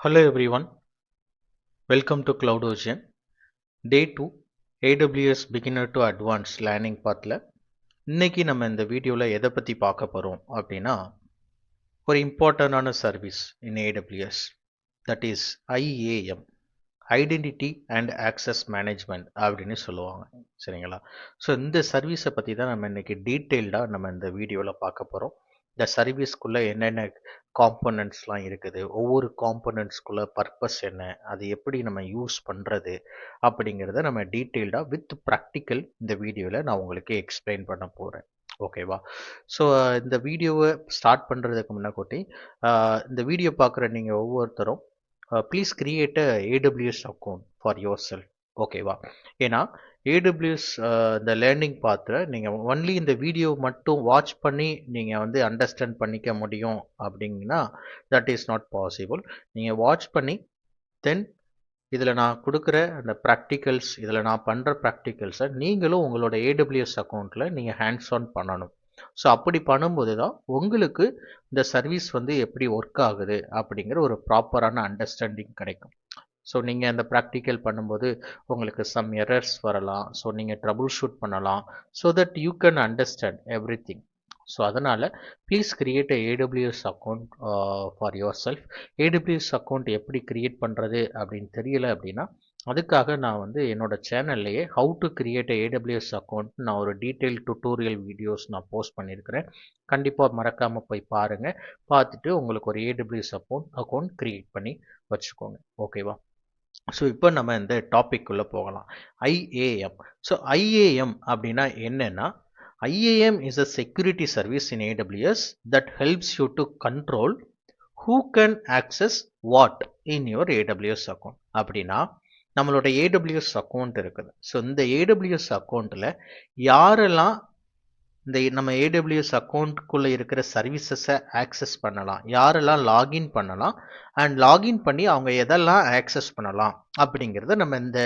Hello everyone, welcome to CloudOcean. Day 2 AWS Beginner to Advanced Learning Pathல இன்னைக்கு நம்ம இந்த வீடியோல எதை பத்தி பார்க்க போறோம் அப்படின்னா ஒரு இம்பார்ட்டன்டான service in AWS, that is IAM, identity and access management அப்படின்னு சொல்லுவாங்க. சரிங்களா? ஸோ இந்த சர்வீஸை பற்றி தான் நம்ம இன்னைக்கு டீட்டெயில்டாக நம்ம இந்த வீடியோவில் பார்க்க போகிறோம். இந்த சர்வீஸ்க்குள்ளே என்னென்ன காம்போனன்ட்ஸ்லாம் இருக்குது, ஒவ்வொரு காம்போனன்ட்ஸ்குள்ள பர்பஸ் என்ன, அது எப்படி நம்ம யூஸ் பண்ணுறது அப்படிங்கிறத நம்ம டீட்டெயில்டாக வித் ப்ராக்டிக்கல் இந்த வீடியோவில் நான் உங்களுக்கு எக்ஸ்பிளைன் பண்ண போகிறேன். ஓகேவா? ஸோ இந்த வீடியோவை ஸ்டார்ட் பண்ணுறதுக்கு முன்னாடி இந்த வீடியோ பார்க்குற நீங்கள் ஒவ்வொருத்தரும் please create a AWS account for your self. ஓகேவா? ஏன்னா AWS இந்த லேர்னிங் பாத்தில் நீங்கள் ஒன்லி இந்த வீடியோ மட்டும் வாட்ச் பண்ணி நீங்கள் வந்து அண்டர்ஸ்டாண்ட் பண்ணிக்க முடியும் அப்படிங்கன்னா தட் இஸ் நாட் பாசிபிள். நீங்கள் வாட்ச் பண்ணி தென் இதில் நான் கொடுக்குற அந்த ப்ராக்டிக்கல்ஸ், இதில் நான் பண்ணுற ப்ராக்டிக்கல்ஸை நீங்களும் உங்களோட AWS அக்கௌண்ட்டில் நீங்கள் ஹேண்ட்ஸ் ஆன் பண்ணணும். ஸோ அப்படி பண்ணும்போது தான் உங்களுக்கு இந்த சர்வீஸ் வந்து எப்படி ஒர்க் ஆகுது அப்படிங்கிற ஒரு ப்ராப்பரான அண்டர்ஸ்டாண்டிங் கிடைக்கும். ஸோ நீங்கள் அந்த ப்ராக்டிக்கல் பண்ணும்போது உங்களுக்கு சம் எரர்ஸ் வரலாம். ஸோ நீங்கள் ட்ரபுள் ஷூட் பண்ணலாம். So that you can understand everything. So அதனால் please create AWS account for yourself. AWS account எப்படி கிரியேட் பண்ணுறது அப்படின்னு தெரியல அப்படின்னா அதுக்காக நான் வந்து என்னோட சேனல்லையே how to create AWS account நான் ஒரு டீட்டெயில் டுட்டோரியல் வீடியோஸ் நான் போஸ்ட் பண்ணியிருக்கிறேன். கண்டிப்பாக மறக்காமல் போய் பாருங்கள். பார்த்துட்டு உங்களுக்கு ஒரு AWS அக்கௌண்ட் கிரியேட் பண்ணி வச்சுக்கோங்க. ஓகேவா? ஸோ இப்போ நம்ம இந்த டாபிக் உள்ள போகலாம். IAM. ஸோ IAM அப்படின்னா என்னன்னா, IAM is a security service in AWS that helps you to control who can access what in your AWS account. அப்படின்னா நம்மளோட AWS அக்கௌண்ட் இருக்குது. ஸோ இந்த AWS அக்கௌண்ட்டில் யாரெல்லாம் இந்த நம்ம AWS அக்கௌண்ட்டுக்குள்ளே இருக்கிற சர்வீசஸை ஆக்சஸ் பண்ணலாம், யாரெல்லாம் லாகின் பண்ணலாம் அண்ட் லாகின் பண்ணி அவங்க எதெல்லாம் ஆக்சஸ் பண்ணலாம் அப்படிங்கிறத நம்ம இந்த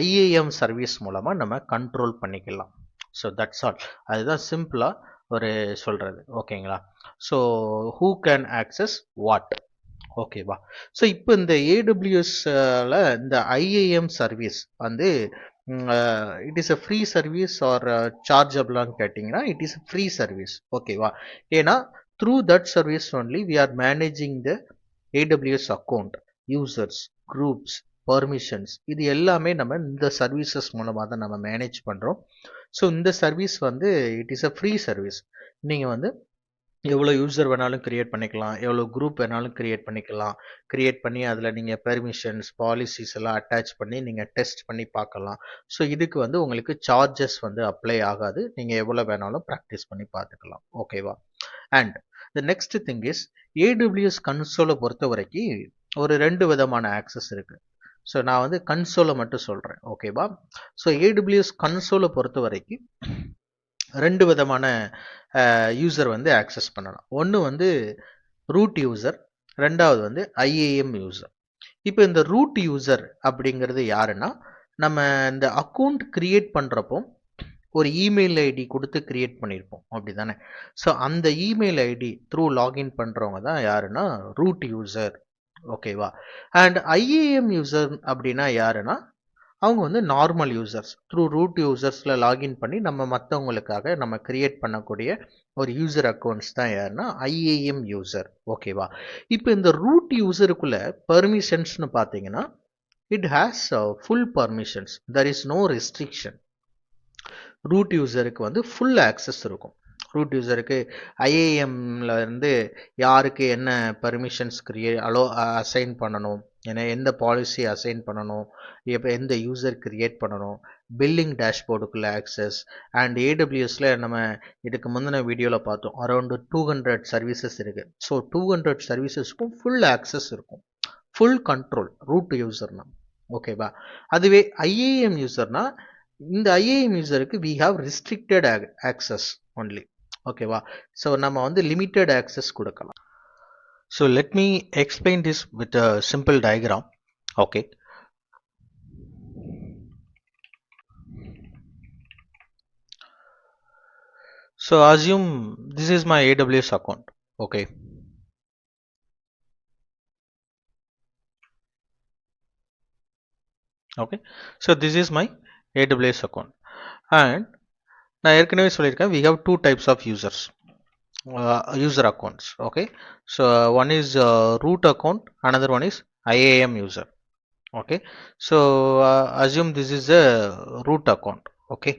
IAM சர்வீஸ் மூலமாக நம்ம கண்ட்ரோல் பண்ணிக்கலாம். So that's all. அதுதான் சிம்பிளாக ஒரு சொல்கிறது. ஓகேங்களா? So who can access what. ஓகேவா? ஸோ இப்போ இந்த AWSல இந்த IAM சர்வீஸ் வந்து it is a free service or சார்ஜபிளான்னு கேட்டிங்கன்னா இட் இஸ் ஃப்ரீ சர்வீஸ். ஓகேவா? ஏன்னா through that service only we are managing the AWS account, users, groups, permissions, இது எல்லாமே நம்ம இந்த சர்வீசஸ் மூலமாக தான் நம்ம மேனேஜ் பண்ணுறோம். ஸோ இந்த சர்வீஸ் வந்து it is a free service. நீங்கள் வந்து எவ்வளோ யூசர் வேணாலும் கிரியேட் பண்ணிக்கலாம், எவ்வளோ குரூப் வேணாலும் கிரியேட் பண்ணிக்கலாம். கிரியேட் பண்ணி அதில் நீங்கள் பெர்மிஷன்ஸ், பாலிசிஸ் எல்லாம் அட்டாச் பண்ணி நீங்கள் டெஸ்ட் பண்ணி பார்க்கலாம். ஸோ இதுக்கு வந்து உங்களுக்கு சார்ஜஸ் வந்து அப்ளை ஆகாது. நீங்கள் எவ்வளோ வேணாலும் ப்ராக்டிஸ் பண்ணி பார்த்துக்கலாம். ஓகேவா? And the next thing is AWS கன்சோலை பொறுத்த வரைக்கும் ஒரு 2 விதமான ஆக்சஸ் இருக்குது. ஸோ நான் வந்து கன்சோலை மட்டும் சொல்கிறேன். ஓகேவா? ஸோ AWS கன்சோலை பொறுத்த வரைக்கும் 2 விதமான யூசர் வந்து ஆக்சஸ் பண்ணலாம். ஒன்று வந்து ரூட் யூசர், ரெண்டாவது வந்து IAM யூசர். இப்போ இந்த ரூட் யூசர் அப்படிங்கிறது யாருன்னா, நம்ம இந்த அக்கௌண்ட் கிரியேட் பண்ணுறப்போ ஒரு இமெயில் ஐடி கொடுத்து கிரியேட் பண்ணியிருப்போம், அப்படி தானே? ஸோ அந்த இமெயில் ஐடி த்ரூ லாகின் பண்ணுறவங்க தான் யாருன்னா ரூட் யூசர். ஓகேவா? அண்ட் IAM யூசர் அப்படின்னா யாருன்னா, அவங்க வந்து நார்மல் யூசர்ஸ். த்ரூ ரூட் யூசர்ஸில் லாகின் பண்ணி நம்ம மற்றவங்களுக்காக நம்ம கிரியேட் பண்ணக்கூடிய ஒரு யூசர் அக்கௌண்ட்ஸ் தான் யாருன்னா IAM யூசர். ஓகேவா? இப்போ இந்த ரூட் யூசருக்குள்ள பர்மிஷன்ஸ்னு பார்த்தீங்கன்னா it has full permissions, there is no restriction. Root யூசருக்கு வந்து ஃபுல் ஆக்சஸ் இருக்கும். ரூட் யூசருக்கு IAMல இருந்து யாருக்கு என்ன பர்மிஷன்ஸ் அசைன் பண்ணணும், ஏன்னா எந்த பாலிசி அசைன் பண்ணணும், இப்போ எந்த யூசர் கிரியேட் பண்ணணும், பில்லிங் டேஷ்போர்டுக்குள்ள ஆக்சஸ். அண்ட் AWSல நம்ம இதுக்கு முந்தின வீடியோவில் பார்த்தோம் அரௌண்ட் 200 சர்வீசஸ் இருக்குது. ஸோ 200 சர்வீசஸ்க்கும் ஃபுல் ஆக்சஸ் இருக்கும், ஃபுல் கண்ட்ரோல் ரூட் யூசர்னா. ஓகேவா? அதுவே IAM யூசர்னா இந்த IAM யூசருக்கு we have restricted access only. ஓகேவா? ஸோ நம்ம வந்து லிமிட்டட் ஆக்சஸ் கொடுக்கலாம். So let me explain this with a simple diagram. Okay, so assume this is my AWS account. Okay, Okay, so this is my AWS account, and நான் ஏற்கனவே சொல்லியிருக்கேன் we have two types of users, user accounts. Okay, so one is root account, another one is IAM user. Okay, so assume this is a root account. Okay,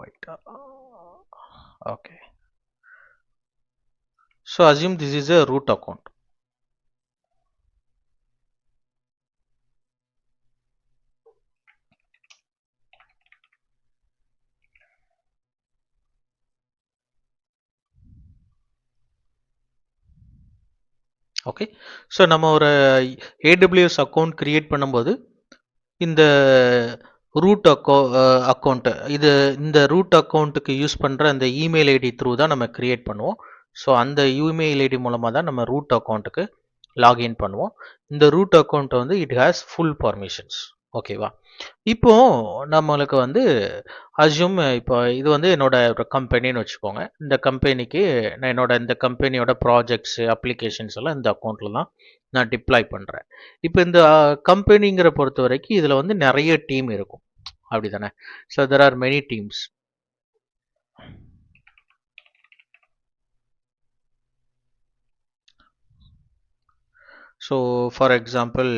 wait, okay, so assume this is a root account. Okay, so நம்ம ஒரு AWS account create பண்ணும்போது இந்த root account இது இந்த root அக்கௌண்ட்டுக்கு use பண்ணுற அந்த email ID through தான் நம்ம கிரியேட் பண்ணுவோம். ஸோ அந்த இமெயில் ஐடி மூலமாக தான் நம்ம ரூட் அக்கௌண்ட்டுக்கு லாகின் பண்ணுவோம். இந்த ரூட் அக்கௌண்ட் வந்து இட் ஹேஸ் ஃபுல் பர்மிஷன்ஸ். ஓகேவா? இப்போ நம்மளுக்கு வந்து அஸ்யூம் இப்போ இது வந்து என்னோட கம்பெனின்னு வச்சுக்கோங்க. இந்த கம்பெனிக்கு நான் என்னோட இந்த கம்பெனியோட ப்ராஜெக்ட்ஸ் அப்ளிகேஷன்ஸ் எல்லாம் இந்த அக்கௌண்ட்டில் தான் நான் டிப்ளாய் பண்ணுறேன். இப்போ இந்த கம்பெனிங்கிற பொறுத்த வரைக்கும் இதில் வந்து நிறைய டீம் இருக்கும், அப்படி தானே? So there are many teams. So for example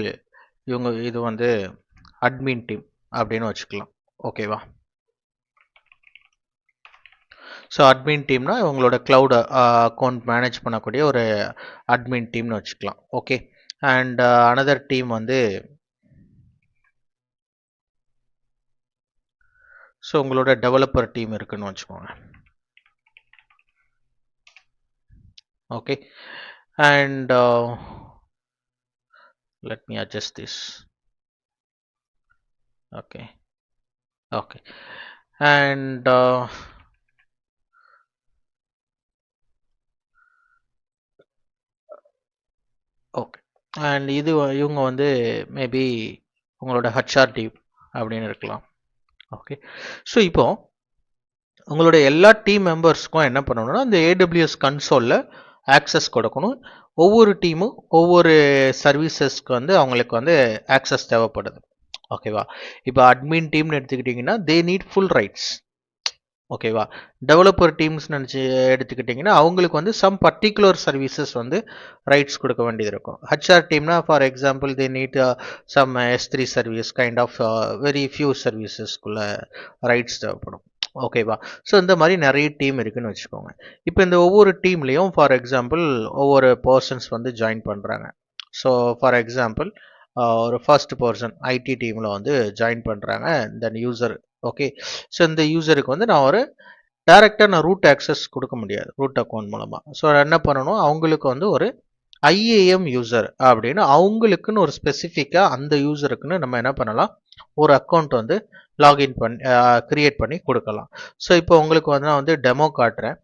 இவங்க இது வந்து அட்மின் டீம் அப்படின்னு வச்சுக்கலாம். ஓகேவா? ஸோ அட்மின் டீம்னா உங்களோட க்ளவுட் அக்கௌண்ட் மேனேஜ் பண்ணக்கூடிய ஒரு அட்மின் டீம்னு வச்சுக்கலாம். ஓகே, அண்ட் அனதர் டீம் வந்து ஸோ உங்களோட டெவலப்பர் டீம் இருக்குன்னு வச்சுக்கோங்க. Okay, and let me adjust this. Okay, okay, and okay, and இது இவங்க வந்து மேபி உங்களோட ஹெச்ஆர் டீம் அப்படின்னு இருக்கலாம். ஓகே, ஸோ இப்போ உங்களுடைய எல்லா டீம் மெம்பர்ஸ்க்கும் என்ன பண்ணணும்னா அந்த AWS கன்சோலில் ஆக்சஸ் கொடுக்கணும். ஒவ்வொரு டீமும் ஒவ்வொரு சர்வீசஸ்க்கு வந்து அவங்களுக்கு வந்து ஆக்சஸ் தேவைப்படுது. ஓகேவா? இப்போ அட்மின் டீம்னு எடுத்துக்கிட்டிங்கன்னா தே நீட் ஃபுல் ரைட்ஸ். ஓகேவா? டெவலப்பர் டீம்ஸ் நினச்சி எடுத்துக்கிட்டிங்கன்னா அவங்களுக்கு வந்து சம் பர்டிகுலர் சர்வீசஸ் வந்து ரைட்ஸ் கொடுக்க வேண்டியது இருக்கும். ஹெச்ஆர் டீம்னா for example they need some S3 service kind of very few சர்வீசஸ்க்குள்ள ரைட்ஸ் தேவைப்படும். ஓகேவா? ஸோ இந்த மாதிரி நிறைய டீம் இருக்குன்னு வச்சுக்கோங்க. இப்போ இந்த ஒவ்வொரு டீம்லேயும் ஃபார் எக்ஸாம்பிள் ஒவ்வொரு பர்சன்ஸ் வந்து ஜாயின் பண்ணுறாங்க. ஸோ ஃபார் எக்ஸாம்பிள் ஒரு ஃபர்ஸ்ட் பர்சன் ஐடி டீமில் வந்து ஜாயின் பண்ணுறாங்க தென் யூசர். ஓகே, ஸோ இந்த யூசருக்கு வந்து நான் ஒரு டைரெக்டாக நான் ரூட் ஆக்சஸ் கொடுக்க முடியாது ரூட் அக்கௌண்ட் மூலமாக. ஸோ என்ன பண்ணணும், அவங்களுக்கு வந்து ஒரு IAM யூசர் அப்படின்னு அவங்களுக்குன்னு ஒரு ஸ்பெசிஃபிக்காக அந்த யூசருக்குன்னு நம்ம என்ன பண்ணலாம், ஒரு அக்கௌண்ட் வந்து லாகின் பண்ணி கிரியேட் பண்ணி கொடுக்கலாம். ஸோ இப்போ உங்களுக்கு வந்து நான் வந்து டெமோ காட்டுறேன்.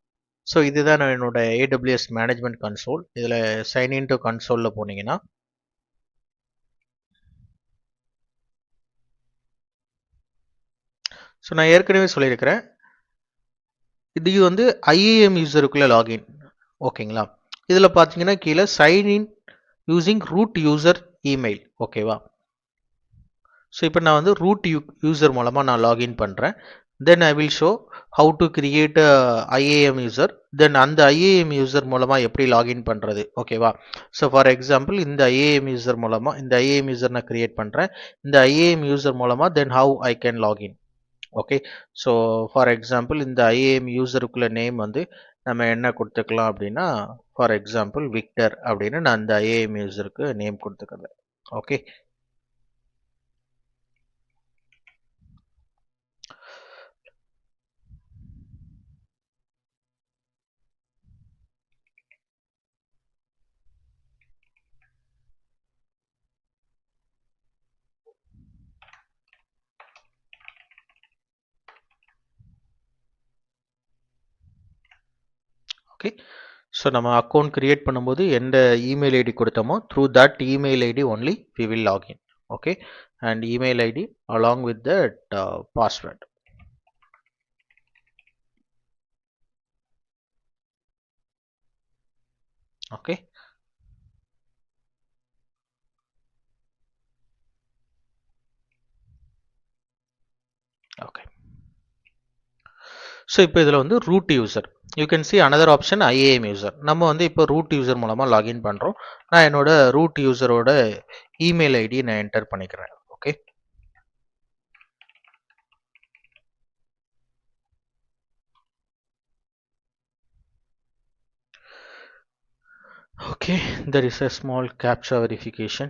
ஸோ இதுதான் நான் என்னோட AWS மேனேஜ்மெண்ட் கன்சோல். இதில் சைன் இன் டு கன்சோலில் போனீங்கன்னா ஸோ நான் ஏற்கனவே சொல்லியிருக்கிறேன் இது வந்து IAM யூசருக்குள்ள லாகின். ஓகேங்களா? இதில் பார்த்தீங்கன்னா கீழே sign in using root user email. ஓகேவா? ஸோ இப்போ நான் வந்து ரூட் யூசர் மூலமாக நான் லாகின் பண்ணுறேன். Then I will show how to create IAM user. Then அந்த IAM யூசர் மூலமாக எப்படி லாகின் பண்ணுறது. ஓகேவா? ஸோ ஃபார் எக்ஸாம்பிள் இந்த IAM யூசர் மூலமாக இந்த IAM யூசர் நான் கிரியேட் பண்ணுறேன். இந்த IAM யூசர் மூலமாக then how I can login. Okay, so for example இந்த IAM யூசருக்குள்ள நேம் வந்து நம்ம என்ன கொடுத்துக்கலாம் அப்படின்னா ஃபார் எக்ஸாம்பிள் விக்டர் அப்படின்னு நான் அந்த IAM யூசருக்கு நேம் கொடுத்துக்கிறேன். ஓகே, ஓகே, ஸோ நம்ம அக்கௌண்ட் கிரியேட் பண்ணும்போது எந்த இமெயில் ஐடி கொடுத்தோமோ through that email ID only we will login. Okay, and email ID along with that password. Okay, so இப்போ இதில் வந்து root user, you can see another option I A M user. நம்ம வந்து இப்போ root user மூலமாக login பண்ணுறோம். நான் என்னோட ரூட் யூசரோட இமெயில் ஐடி நான் என்டர் பண்ணிக்கிறேன். Okay, okay, there is a small captcha verification.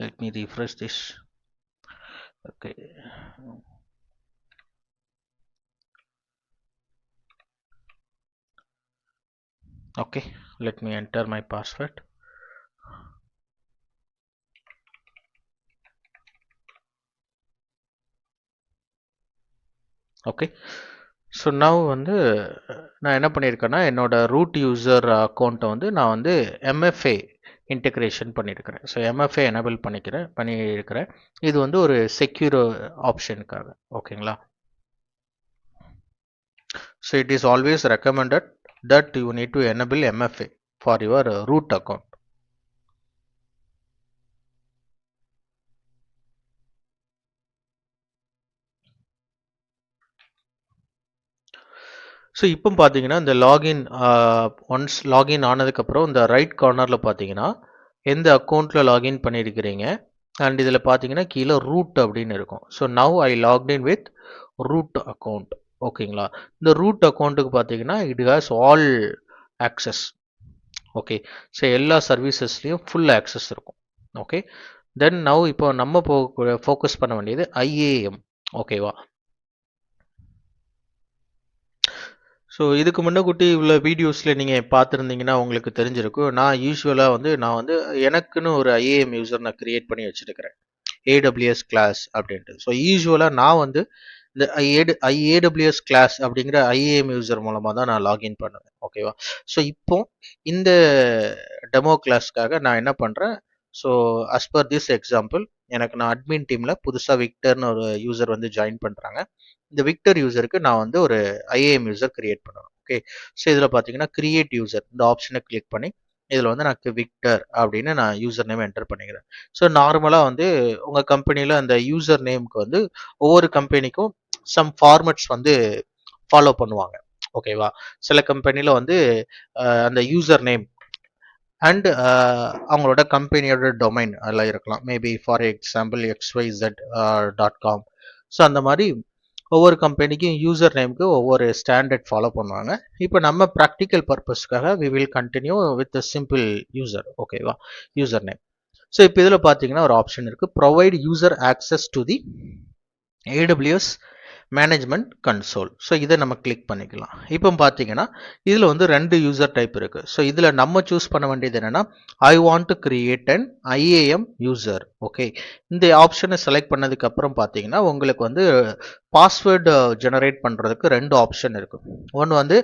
Let me refresh this. Okay, okay, let me enter my password. Okay, so now வந்து நான் என்ன பண்ணியிருக்கேன்னா என்னோட ரூட் யூசர் அக்கௌண்ட்டை வந்து நான் வந்து எம்எஃப்ஏ இன்டெகிரேஷன் பண்ணியிருக்கிறேன். ஸோ எம்எஃப்ஏ எனபிள் பண்ணியிருக்கிறேன். இது வந்து ஒரு செக்யூர் ஆப்ஷனுக்காக. ஓகேங்களா? So it is always recommended that you need to enable MFA for your root account. So இப்போ பார்த்தீங்கன்னா இந்த லாகின் ஒன்ஸ் லாகின் ஆனதுக்கப்புறம் இந்த ரைட் கார்னரில் பார்த்தீங்கன்னா எந்த அக்கௌண்ட்டில் லாகின் பண்ணியிருக்கிறீங்க அண்ட் இதில் பார்த்தீங்கன்னா கீழே ரூட் அப்படின்னு இருக்கும். So now I login with root account. ஓகேங்களா? இந்த ரூட் அக்கௌண்ட்டுக்கு பார்த்தீங்கன்னா it has all access. Okay, so எல்லா சர்வீசஸ்லேயும் ஃபுல் ஆக்சஸ் இருக்கும். ஓகே, தென் நவ் இப்போ நம்ம ஃபோக்கஸ் பண்ண வேண்டியது ஐஏஎம். ஓகேவா? ஸோ இதுக்கு முன்னக்கூட்டி உள்ள வீடியோஸில் நீங்கள் பார்த்துருந்தீங்கன்னா உங்களுக்கு தெரிஞ்சிருக்கும். நான் வந்து எனக்குன்னு ஒரு ஐஏஎம் யூசர் நான் கிரியேட் பண்ணி வச்சுருக்கிறேன், ஏடபிள்யூஎஸ் கிளாஸ் அப்படின்ட்டு. ஸோ யூஸ்வலாக நான் வந்து இந்த ஏடபிள்யூஎஸ் கிளாஸ் அப்படிங்கிற ஐஏஎம் யூசர் மூலமாக தான் நான் லாகின் பண்ணுவேன். ஓகேவா? ஸோ இப்போ இந்த டெமோ கிளாஸ்க்காக நான் என்ன பண்ணுறேன், so as per this example எனக்கு நான் அட்மின் டீமில் புதுசாக விக்டர்னு ஒரு யூசர் வந்து ஜாயின் பண்ணுறாங்க. இந்த விக்டர் யூசருக்கு நான் வந்து ஒரு ஐஏஎம் யூசர் கிரியேட் பண்ணணும். ஓகே, ஸோ இதில் பார்த்தீங்கன்னா கிரியேட் யூசர் இந்த ஆப்ஷனை கிளிக் பண்ணி இதில் வந்து நான் விக்டர் அப்படின்னு நான் யூசர் நேம் என்டர் பண்ணிக்கிறேன். ஸோ நார்மலாக வந்து உங்கள் கம்பெனியில் அந்த யூசர் நேமுக்கு வந்து ஒவ்வொரு கம்பெனிக்கும் சம் ஃபார்மட்ஸ் வந்து ஃபாலோ பண்ணுவாங்க. ஓகேவா? சில கம்பெனியில் வந்து அந்த யூசர் நேம் அண்ட் அவங்களோட கம்பெனியோட டொமைன் அதெல்லாம் இருக்கலாம். Maybe for example xyz.com. So அந்த மாதிரி ஒவ்வொரு கம்பெனிக்கும் யூசர் நேமுக்கு ஒவ்வொரு ஸ்டாண்டர்ட் ஃபாலோ பண்ணுவாங்க. இப்போ நம்ம ப்ராக்டிக்கல் பர்பஸ்க்காக we will continue with simple user. ஓகேவா? User name. ஸோ இப்போ இதில் பார்த்தீங்கன்னா ஒரு ஆப்ஷன் இருக்குது, provide user access to the A W S management console. So இதை நம்ம கிளிக் பண்ணிக்கலாம். இப்போ பார்த்தீங்கன்னா இதில் வந்து 2 யூசர் டைப் இருக்குது. ஸோ இதில் நம்ம சூஸ் பண்ண வேண்டியது என்னென்னா I want to create an IAM user. Okay, இந்த ஆப்ஷனை செலக்ட் பண்ணதுக்கு அப்புறம் பார்த்தீங்கன்னா உங்களுக்கு வந்து பாஸ்வேர்டு ஜெனரேட் பண்ணுறதுக்கு 2 ஆப்ஷன் இருக்குது. ஒன்று வந்து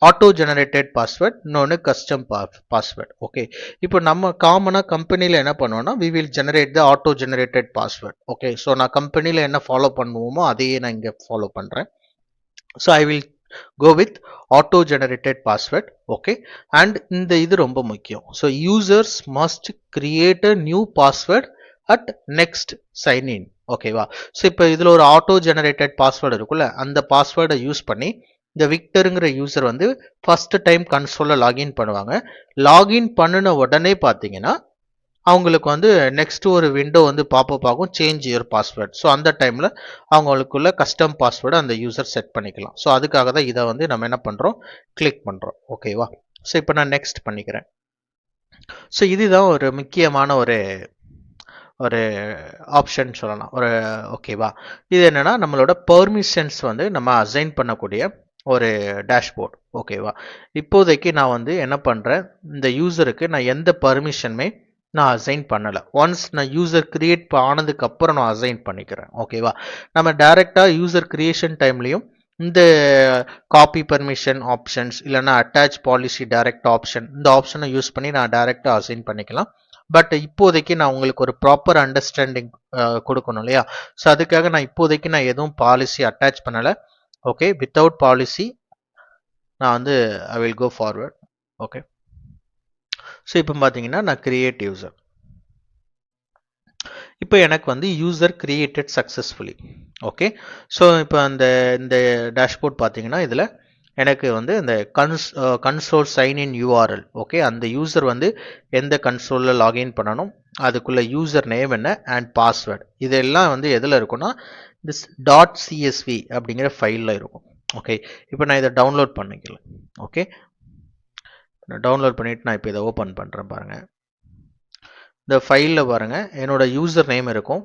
ஆட்டோ ஜெனரேட்டட் பாஸ்வேர்ட், இன்னொன்று கஸ்டம் பாஸ்வேர்ட். ஓகே, இப்போ நம்ம காமனாக கம்பெனியில் என்ன பண்ணுவோம்னா we will generate the auto generated password. Okay, so நான் கம்பெனியில் என்ன ஃபாலோ பண்ணுவோமோ அதையே நான் இங்கே ஃபாலோ பண்ணுறேன். So I will go with auto generated password. Okay, and இந்த இது ரொம்ப முக்கியம். So users must create a new password at next sign in. ஓகேவா? ஸோ இப்போ இதில் ஒரு ஆட்டோ ஜெனரேட்டட் பாஸ்வேர்டு இருக்குல்ல, அந்த பாஸ்வேர்டை யூஸ் பண்ணி இந்த விக்டருங்கிற யூசர் வந்து ஃபர்ஸ்ட் டைம் கன்சோலில் லாகின் பண்ணுவாங்க. லாகின் பண்ணின உடனே பார்த்தீங்கன்னா அவங்களுக்கு வந்து நெக்ஸ்ட் ஒரு விண்டோ வந்து பாப்பப் ஆகும், சேஞ்ச் யுவர் பாஸ்வேர்ட். ஸோ அந்த டைமில் அவங்களுக்குள்ள கஸ்டம் பாஸ்வேர்டு அந்த யூசர் செட் பண்ணிக்கலாம். ஸோ அதுக்காக தான் இதை வந்து நம்ம என்ன பண்ணுறோம், கிளிக் பண்ணுறோம். ஓகேவா? ஸோ இப்போ நான் நெக்ஸ்ட் பண்ணிக்கிறேன். ஸோ இதுதான் ஒரு முக்கியமான ஒரு ஆப்ஷன் சொல்லலாம். ஓகேவா? இது என்னன்னா நம்மளோட பெர்மிஷன்ஸ் வந்து நம்ம அசைன் பண்ணக்கூடிய ஒரு டேஷ்போர்ட். ஓகேவா? இப்போதைக்கு நான் வந்து என்ன பண்ணுறேன், இந்த யூசருக்கு நான் எந்த பர்மிஷனுமே நான் அசைன் பண்ணலை. ஒன்ஸ் நான் யூசர் கிரியேட் ஆனதுக்கு அப்புறம் நான் அசைன் பண்ணிக்கிறேன். ஓகேவா? நம்ம டைரெக்டாக யூசர் கிரியேஷன் டைம்லையும் இந்த காப்பி பர்மிஷன் ஆப்ஷன்ஸ் இல்லைன்னா அட்டாச் பாலிசி டைரக்ட் ஆப்ஷன், இந்த ஆப்ஷனை யூஸ் பண்ணி நான் டைரெக்டாக அசைன் பண்ணிக்கலாம். பட் இப்போதைக்கு நான் உங்களுக்கு ஒரு ப்ராப்பர் அண்டர்ஸ்டாண்டிங் கொடுக்கணும் இல்லையா? ஸோ அதுக்காக நான் இப்போதைக்கு நான் எதுவும் பாலிசி அட்டாச் பண்ணலை. ஓகே, வித்தவுட் பாலிசி நான் வந்து I will go forward. Okay, so இப்போ பார்த்தீங்கன்னா நான் கிரியேட் யூசர். இப்போ எனக்கு வந்து user created successfully. Okay, so இப்போ இந்த டேஷ்போர்ட் பார்த்தீங்கன்னா இதில் எனக்கு வந்து இந்த console sign in URL. Okay, அந்த யூசர் வந்து எந்த கன்சோலில் லாகின் பண்ணணும், அதுக்குள்ள யூசர் நேம் என்ன அண்ட் பாஸ்வேர்டு, இதெல்லாம் வந்து எதில் இருக்குன்னா திஸ் டாட் சிஎஸ்வி அப்படிங்கிற ஃபைலில் இருக்கும். ஓகே, இப்போ நான் இதை டவுன்லோட் பண்ணிக்கல. ஓகே, டவுன்லோட் பண்ணிவிட்டு நான் இப்போ இதை ஓப்பன் பண்ணுறேன் பாருங்கள். இந்த ஃபைலில் பாருங்கள் என்னோட யூசர் நேம் இருக்கும்,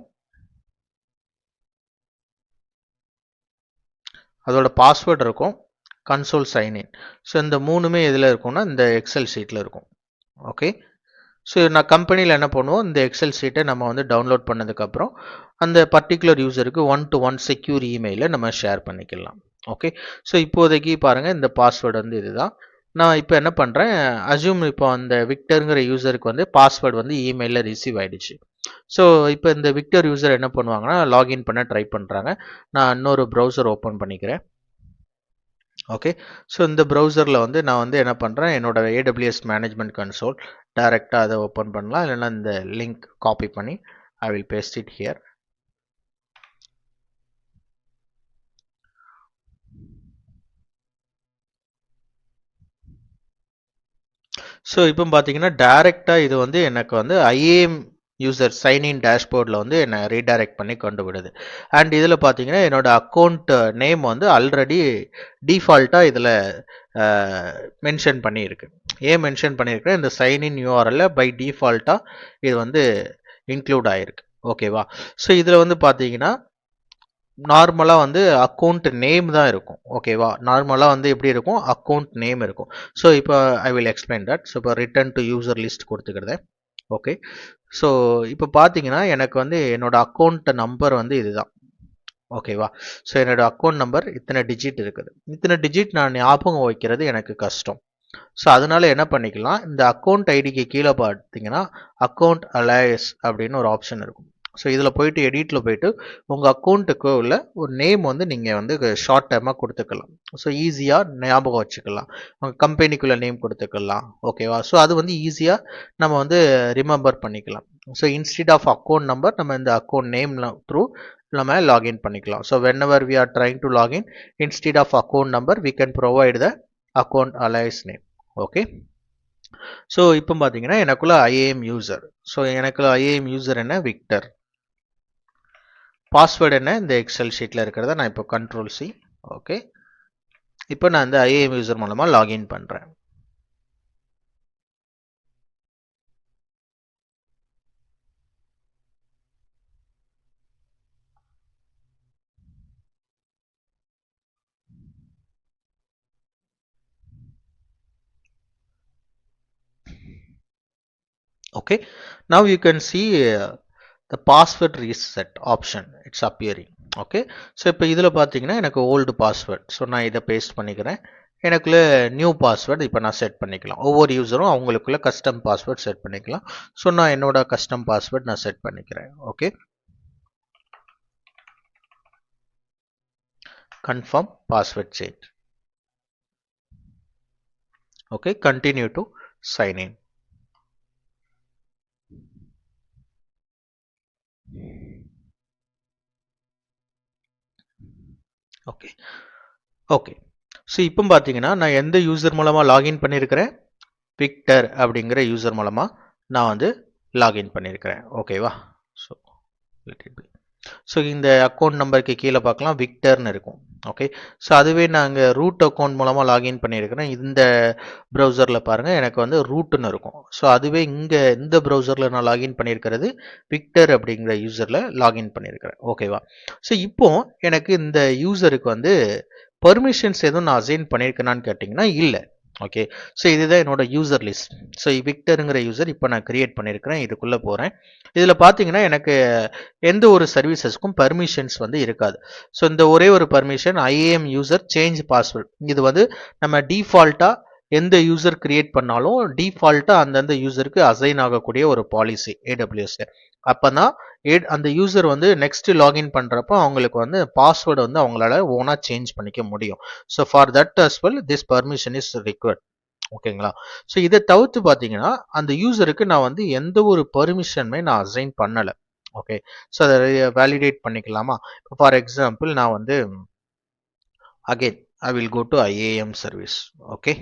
அதோட பாஸ்வேர்டு இருக்கும், கன்சோல் சைன்இன். ஸோ இந்த மூணுமே எதில் இருக்கும்னா இந்த எக்ஸல் ஷீட்டில் இருக்கும். ஓகே, ஸோ நான் கம்பெனியில் என்ன பண்ணுவோம், இந்த எக்ஸல் ஷீட்டை நம்ம வந்து டவுன்லோட் பண்ணதுக்கப்புறம் அந்த பர்டிகுலர் யூசருக்கு 1-to-1 செக்யூர் இமெயிலை நம்ம ஷேர் பண்ணிக்கலாம். ஓகே, ஸோ இப்போதைக்கு பாருங்கள் இந்த பாஸ்வேர்டு வந்து இதுதான். நான் இப்போ என்ன பண்ணுறேன், அஸ்யூம் இப்போ அந்த விக்டருங்கிற யூசருக்கு வந்து பாஸ்வேர்டு வந்து இமெயிலில் ரிசீவ் ஆகிடுச்சு. ஸோ இப்போ இந்த விக்டர் யூசர் என்ன பண்ணுவாங்கன்னா லாகின் பண்ண ட்ரை பண்ணுறாங்க. நான் இன்னொரு ப்ரௌசர் ஓப்பன் பண்ணிக்கிறேன். ஓகே, ஸோ இந்த ப்ரௌசரில் வந்து நான் வந்து என்ன பண்ணுறேன், என்னோட ஏடபிள்யூஎஸ் மேனேஜ்மெண்ட் கன்சோல் டைரெக்டாக அதை ஓப்பன் பண்ணலாம், இல்லைன்னா இந்த லிங்க் காப்பி பண்ணி I will paste it here. So இப்போ பார்த்தீங்கன்னா டைரெக்டாக இது வந்து எனக்கு வந்து ஐஏஎம் யூசர் சைன்இன் டேஷ்போர்டில் வந்து என்னை ரீடைரக்ட் பண்ணி கொண்டு விடுது. அண்ட் இதில் பார்த்தீங்கன்னா என்னோட அக்கௌண்ட் நேம் வந்து ஆல்ரெடி டிஃபால்ட்டாக இதில் மென்ஷன் பண்ணியிருக்கு. ஏன் மென்ஷன் பண்ணியிருக்கேன், இந்த சைன்இன் யூஆர்எல்ல பை டிஃபால்ட்டாக இது வந்து இன்க்ளூட் ஆகிருக்கு. ஓகேவா, ஸோ இதில் வந்து பார்த்தீங்கன்னா நார்மலாக வந்து அக்கௌண்ட் நேம் தான் இருக்கும். ஓகேவா, நார்மலாக வந்து எப்படி இருக்கும், அக்கௌண்ட் நேம் இருக்கும். ஸோ இப்போ I will explain that. So இப்போ ரிட்டர்ன் டு யூசர் லிஸ்ட் கொடுத்துக்கிறேன். ஓகே, ஸோ இப்போ பார்த்தீங்கன்னா எனக்கு வந்து என்னோட அக்கௌண்ட் நம்பர் வந்து இதுதான். ஓகேவா, ஸோ என்னோட அக்கௌண்ட் நம்பர் இத்தனை டிஜிட் இருக்குது. இத்தனை டிஜிட் நான் ஞாபகம் வைக்கிறது எனக்கு கஷ்டம். ஸோ அதனால என்ன பண்ணிக்கலாம், இந்த அக்கௌண்ட் ஐடிக்கு கீழே பார்த்தீங்கன்னா அக்கௌண்ட் அலையஸ் அப்படின்னு ஒரு ஆப்ஷன் இருக்கும். ஸோ இதில் போயிட்டு எடிட்டில் போயிட்டு உங்கள் அக்கௌண்ட்டுக்கு உள்ள ஒரு நேம் வந்து நீங்கள் வந்து ஷார்ட் டேர்மாக கொடுத்துக்கலாம். ஸோ ஈஸியாக ஞாபகம் வச்சுக்கலாம். உங்கள் கம்பெனிக்குள்ளே நேம் கொடுத்துக்கலாம். ஓகேவா, ஸோ அது வந்து ஈஸியாக நம்ம வந்து ரிமெம்பர் பண்ணிக்கலாம். So instead of account number நம்ம இந்த அக்கௌண்ட் நேம் த்ரூ நம்ம லாகின் பண்ணிக்கலாம். So whenever we are trying to login, instead of account number we can provide the account alias name. Okay, so இப்போ பார்த்தீங்கன்னா எனக்குள்ள ஐஏஎம் யூசர். ஸோ எனக்குள்ள IIM user என்ன, Victor. Password என்ன, இந்த XL ஷீட்டில் இருக்கிறத நான் இப்போ கண்ட்ரோல் சி. ஓகே, இப்போ நான் இந்த ஐஏஎம் யூசர் மூலமாக லாகின் பண்ணுறேன். Okay, now you can see the password reset option, it's appearing. Okay, so இப்போ இதில் பார்த்தீங்கன்னா எனக்கு ஓல்டு பாஸ்வேர்ட். ஸோ நான் இதை பேஸ்ட் பண்ணிக்கிறேன். எனக்குள்ள நியூ பாஸ்வேர்டு இப்போ நான் செட் பண்ணிக்கலாம். ஒவ்வொரு யூஸரும் அவங்களுக்குள்ள கஸ்டம் பாஸ்வேர்ட் செட் பண்ணிக்கலாம். ஸோ நான் என்னோட கஸ்டம் பாஸ்வேர்ட் நான் செட் பண்ணிக்கிறேன். Okay, confirm password change. Okay, continue to sign in. Okay okay, so இப்போ பார்த்தீங்கன்னா நான் எந்த யூசர் மூலமாக லாகின் பண்ணியிருக்கிறேன், விக்டர் அப்படிங்கிற யூசர் மூலமாக நான் வந்து லாகின் பண்ணியிருக்கிறேன். ஓகேவா, ஸோ இந்த அக்கௌண்ட் நம்பருக்கு கீழே பார்க்கலாம் விக்டர்னு இருக்கும். ஓகே, ஸோ அதுவே நாங்கள் ரூட் அக்கௌண்ட் மூலமாக லாகின் பண்ணியிருக்கிறேன். இந்த ப்ரௌசரில் பாருங்கள் எனக்கு வந்து ரூட்டுன்னு இருக்கும். ஸோ அதுவே இங்கே இந்த ப்ரௌசரில் நான் லாகின் பண்ணியிருக்கிறது விக்டர் அப்படிங்கிற யூசரில் லாகின் பண்ணியிருக்கிறேன். ஓகேவா, ஸோ இப்போ எனக்கு இந்த யூசருக்கு வந்து பர்மிஷன்ஸ் எதுவும் நான் அசைன் பண்ணியிருக்கேனான்னு கேட்டிங்கன்னா இல்லை. ஓகே, ஸோ இதுதான் என்னோட யூசர் லிஸ்ட். ஸோ விக்டருங்கிற யூசர் இப்போ நான் கிரியேட் பண்ணியிருக்கிறேன். இதுக்குள்ளே போகிறேன். இதில் பார்த்தீங்கன்னா எனக்கு எந்த ஒரு சர்வீசஸ்க்கும் பர்மிஷன்ஸ் வந்து இருக்காது. ஸோ இந்த ஒரே ஒரு permission IAM user change password, இது வந்து நம்ம டிஃபால்ட்டாக எந்த யூசர் கிரியேட் பண்ணாலும் டிஃபால்ட்டாக அந்தந்த யூசருக்கு அசைன் ஆகக்கூடிய ஒரு பாலிசி ஏடபிள்யூஎஸ்ல. அப்போ தான் அந்த யூசர் வந்து நெக்ஸ்ட் லாகின் பண்ணுறப்போ அவங்களுக்கு வந்து பாஸ்வேர்டு வந்து அவங்களால ஓனாக சேஞ்ச் பண்ணிக்க முடியும். So for that as well this permission is required. ஓகேங்களா, ஸோ இதை தவிர்த்து பார்த்தீங்கன்னா அந்த யூசருக்கு நான் வந்து எந்த ஒரு பர்மிஷனுமே நான் அசைன் பண்ணலை. ஓகே, ஸோ அதை வேலிடேட் பண்ணிக்கலாமா? ஃபார் எக்ஸாம்பிள் நான் வந்து again I will go to IAM service. Okay,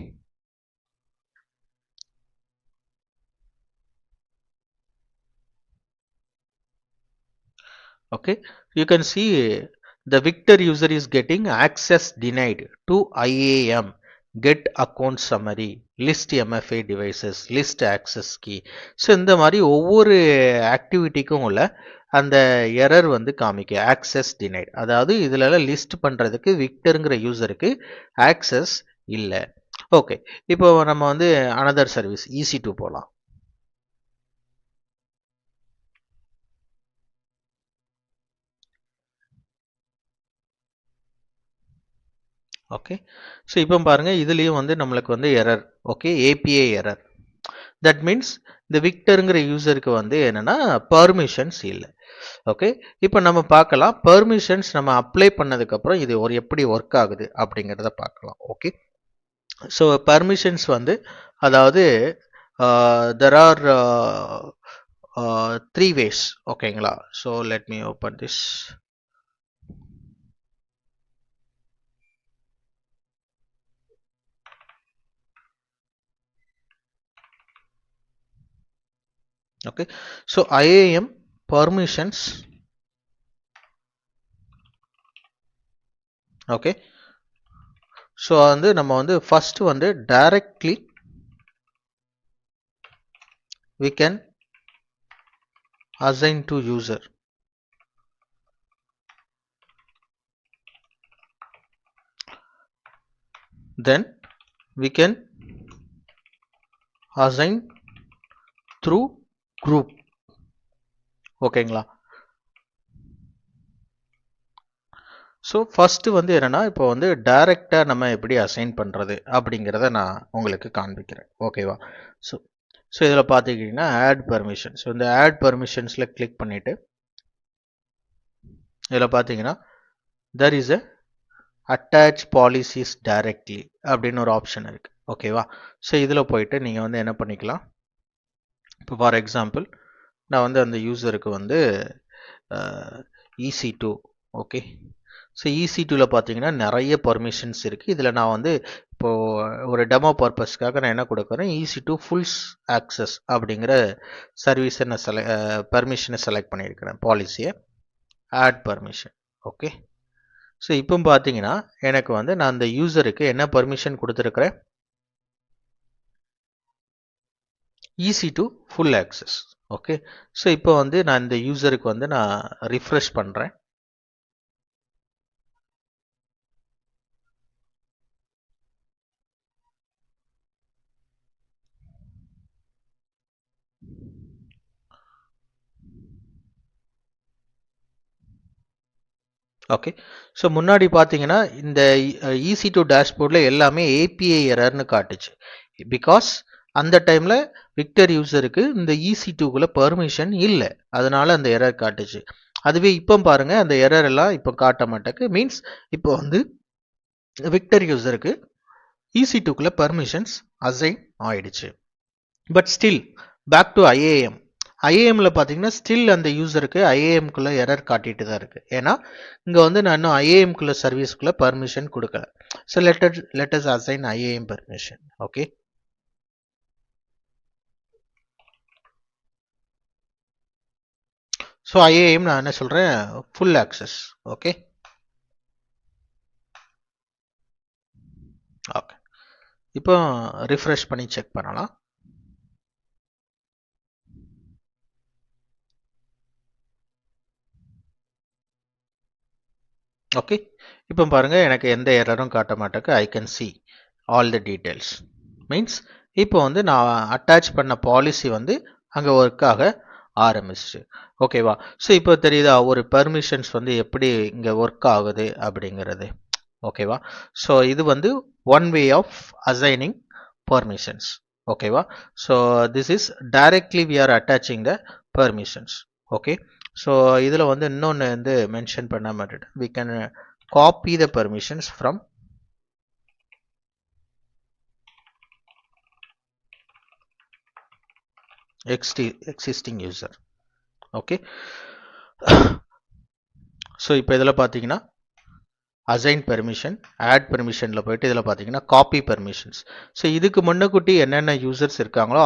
okay, you can see the Victor user is getting access denied to IAM get account summary list MFA devices list access key. So இந்த மாதிரி ஒவ்வொரு ஆக்டிவிட்டிக்கும் உள்ள அந்த error வந்து காமிக்க access denied, அதாவது இதுல list பண்றதுக்கு விக்டருங்கிற யூசருக்கு ஆக்சஸ் இல்லை. ஓகே, இப்போ நம்ம வந்து அனதர் சர்வீஸ் EC2 போகலாம். ஓகே, ஸோ இப்போ பாருங்க இதுலேயும் வந்து நம்மளுக்கு வந்து error. Okay, API error. That means இந்த விக்டருங்கிற யூசருக்கு வந்து என்னன்னா பர்மிஷன்ஸ் இல்லை. ஓகே, இப்போ நம்ம பார்க்கலாம் பர்மிஷன்ஸ் நம்ம அப்ளை பண்ணதுக்கப்புறம் இது ஒரு எப்படி ஒர்க் ஆகுது அப்படிங்கிறத பார்க்கலாம். ஓகே, ஸோ பர்மிஷன்ஸ் வந்து அதாவது தெர் ஆர் 3 ways. ஓகேங்களா, so let me open this. Okay, so IAM permissions. Okay, so வந்து நம்ம வந்து first வந்து directly we can assign to user. Then we can assign through group. ஓகேங்களா, ஸோ ஃபஸ்ட்டு வந்து என்னென்னா இப்போ வந்து டைரெக்டாக நம்ம எப்படி அசைன் பண்ணுறது அப்படிங்கிறத நான் உங்களுக்கு காண்பிக்கிறேன். ஓகேவா, ஸோ ஸோ இதில் பார்த்துக்கிட்டிங்கன்னா ஆட் பர்மிஷன். ஸோ இந்த ஆட் பர்மிஷன்ஸில் கிளிக் பண்ணிவிட்டு இதில் பார்த்தீங்கன்னா there is a attach policies directly அப்படின்னு ஒரு ஆப்ஷன் இருக்குது. ஓகேவா, ஸோ இதில் போயிட்டு நீங்கள் வந்து என்ன பண்ணிக்கலாம், இப்போ ஃபார் எக்ஸாம்பிள் நான் வந்து அந்த யூசருக்கு வந்து EC2. ஓகே, ஸோ EC2வில் பார்த்தீங்கன்னா நிறைய பர்மிஷன்ஸ் இருக்குது. இதில் நான் வந்து இப்போது ஒரு டெமோ பர்பஸ்க்காக நான் என்ன கொடுக்குறேன், EC2 ஃபுல் ஆக்சஸ் அப்படிங்கிற சர்வீஸை நான் பர்மிஷனை செலக்ட் பண்ணியிருக்கிறேன், பாலிசியை ஆட் பர்மிஷன். ஓகே, ஸோ இப்போ பார்த்தீங்கன்னா எனக்கு வந்து நான் அந்த யூசருக்கு என்ன பர்மிஷன் கொடுத்துருக்கிறேன், EC2 full access. Okay, so இப்போ வந்து நான் இந்த யூசருக்கு வந்து நான் ரிஃப்ரெஷ் பண்ணுறேன். ஓகே, ஸோ முன்னாடி பார்த்தீங்கன்னா இந்த EC2 டேஷ்போர்டில் எல்லாமே API எரர்னு காட்டுச்சு. பிகாஸ் அந்த டைமில் விக்டர் யூசருக்கு இந்த EC2குள்ளே பர்மிஷன் இல்லை, அதனால அந்த எரர் காட்டுச்சு. அதுவே இப்போ பாருங்க அந்த எரர் எல்லாம் இப்போ காட்ட மாட்டேக்கு. மீன்ஸ் இப்போ வந்து விக்டர் யூசருக்கு EC2குள்ளே பர்மிஷன்ஸ் அசைன் ஆயிடுச்சு. But still back to IAM. ஐஏஎம்ல பார்த்தீங்கன்னா ஸ்டில் அந்த யூசருக்கு ஐஏஎம்குள்ளே எரர் காட்டிட்டு தான் இருக்குது. ஏன்னா இங்கே வந்து நான் இன்னும் ஐஏஎம்குள்ளே சர்வீஸ்க்குள்ளே பர்மிஷன் கொடுக்கல. So let's assign I A M permission. Okay, so I A M நான் என்ன சொல்கிறேன், ஃபுல் ஆக்சஸ். ஓகே, ஓகே, இப்போ ரிஃப்ரெஷ் பண்ணி செக் பண்ணலாம். ஓகே, இப்போ பாருங்கள் எனக்கு எந்த எரரும் காட்ட மாட்டேக்கு. I can see all the details. Means இப்போ வந்து நான் அட்டாச் பண்ண பாலிசி வந்து அங்கே ஒர்க்காக ஆரம்பிச்சு. ஓகேவா, ஸோ இப்போ தெரியுதா ஒரு பர்மிஷன்ஸ் வந்து எப்படி இங்கே ஒர்க் ஆகுது அப்படிங்கிறது. ஓகேவா, ஸோ இது வந்து one way of assigning permissions. ஓகேவா, so this is directly we are attaching the permissions. Okay, so இதில் வந்து இன்னொன்று வந்து மென்ஷன் பண்ண மாட்டேன். We can copy the permissions from existing user. Okay, so இப்போ இதில் பார்த்தீங்கன்னா அசைன் பெர்மிஷன், ஆட் பெர்மிஷனில் போயிட்டு இதில் பார்த்தீங்கன்னா காப்பி பெர்மிஷன்ஸ். ஸோ இதுக்கு முன்னக்கூட்டி என்னென்ன யூசர்ஸ் இருக்காங்களோ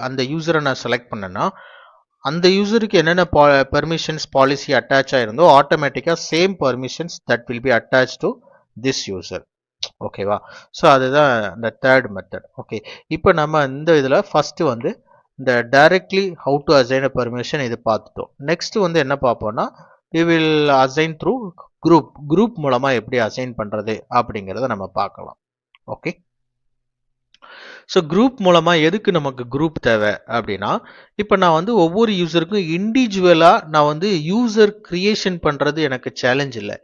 அந்த யூசரை நான் செலக்ட் பண்ணேன்னா அந்த யூசருக்கு என்னென்ன பெர்மிஷன்ஸ் பாலிசி அட்டாச் ஆயிருந்தோ ஆட்டோமேட்டிக்காக same permissions that will be attach to this user. ஓகேவா? ஸோ அதுதான் இந்த தேர்ட் மெத்தட். ஓகே, இப்போ நம்ம இந்த இதில் ஃபர்ஸ்ட் வந்து இந்த directly how to assign a permission இது பார்த்துட்டோம். நெக்ஸ்ட் வந்து என்ன பார்ப்போம்னா we will assign through group மூலமா எப்படி அசைன் பண்றது அப்படிங்கிறத நம்ம பார்க்கலாம். ஓகே, ஸோ குரூப் மூலமா எதுக்கு நமக்கு குரூப் தேவை அப்படின்னா இப்போ நான் வந்து ஒவ்வொரு யூசருக்கும் இண்டிவிஜுவலாக நான் வந்து யூசர் கிரியேஷன் பண்ணுறது எனக்கு சேலஞ்ச் இல்லை.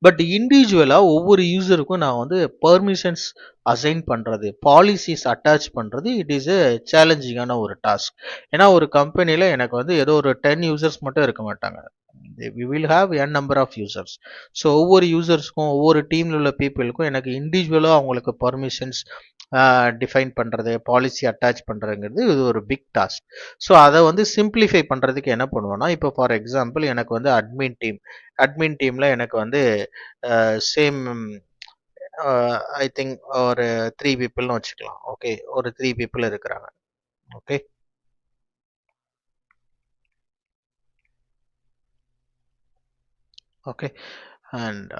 பட் இண்டிவிஜுவலாக ஒவ்வொரு யூசருக்கும் நான் வந்து பெர்மிஷன்ஸ் அசைன் பண்ணுறது, பாலிசிஸ் அட்டாச் பண்ணுறது இட் இஸ் எ சேலஞ்சிங்கான ஒரு டாஸ்க். ஏன்னா ஒரு கம்பெனியில் எனக்கு வந்து ஏதோ ஒரு 10 யூசர்ஸ் மட்டும் இருக்க மாட்டாங்க. we will have n number of users. So ஒவ்வொரு யூசர்ஸ்க்கும் ஒவ்வொரு டீமில் உள்ள பீப்புளுக்கும் எனக்கு இண்டிவிஜுவலாக அவங்களுக்கு பர்மிஷன்ஸ் டிஃபைன் பண்ணுறது, பாலிசி அட்டாச் பண்ணுறதுங்கிறது இது ஒரு பிக் டாஸ்க். ஸோ அதை வந்து சிம்பிளிஃபை பண்ணுறதுக்கு என்ன பண்ணுவோன்னா இப்போ ஃபார் எக்ஸாம்பிள் எனக்கு வந்து அட்மின் டீமில் எனக்கு வந்து சேம் ஐ திங்க் ஒரு 3 பீப்புள்னு வச்சுக்கலாம். ஓகே, ஒரு 3 பீப்புள் இருக்கிறாங்க. Okay, okay, and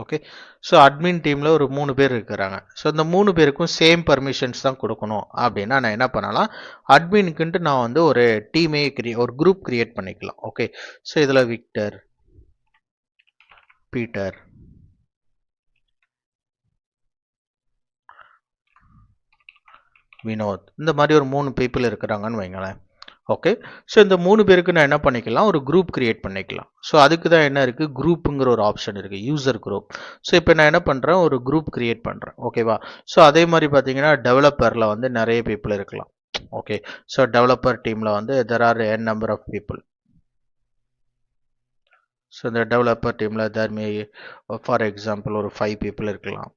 okay, so admin டீமில் ஒரு 3 பேர் இருக்கிறாங்க. ஸோ இந்த 3 பேருக்கும் சேம் பர்மிஷன்ஸ் தான் கொடுக்கணும் அப்படின்னா நான் என்ன பண்ணலாம், அட்மினுக்குன்ட்டு நான் வந்து ஒரு டீமே ஒரு குரூப் கிரியேட் பண்ணிக்கலாம். ஓகே, ஸோ இதில் விக்டர், பீட்டர், வினோத், இந்த மாதிரி ஒரு 3 பீப்புள் இருக்கிறாங்கன்னு வைங்களேன். ஓகே, ஸோ இந்த 3 பேருக்கு நான் என்ன பண்ணிக்கலாம், ஒரு குரூப் கிரியேட் பண்ணிக்கலாம். ஸோ அதுக்கு தான் என்ன இருக்குது, குரூப்புங்கிற ஒரு ஆப்ஷன் இருக்குது, யூசர் குரூப். ஸோ இப்போ நான் என்ன பண்ணுறேன், ஒரு குரூப் கிரியேட் பண்ணுறேன். ஓகேவா? ஸோ அதே மாதிரி பார்த்தீங்கன்னா டெவலப்பரில் வந்து நிறைய பீப்புள் இருக்கலாம். ஓகே, ஸோ டெவலப்பர் டீமில் வந்து there are n number of people. So இந்த டெவலப்பர் டீமில் தேர் மே ஃபார் எக்ஸாம்பிள் ஒரு 5 பீப்புள் இருக்கலாம்.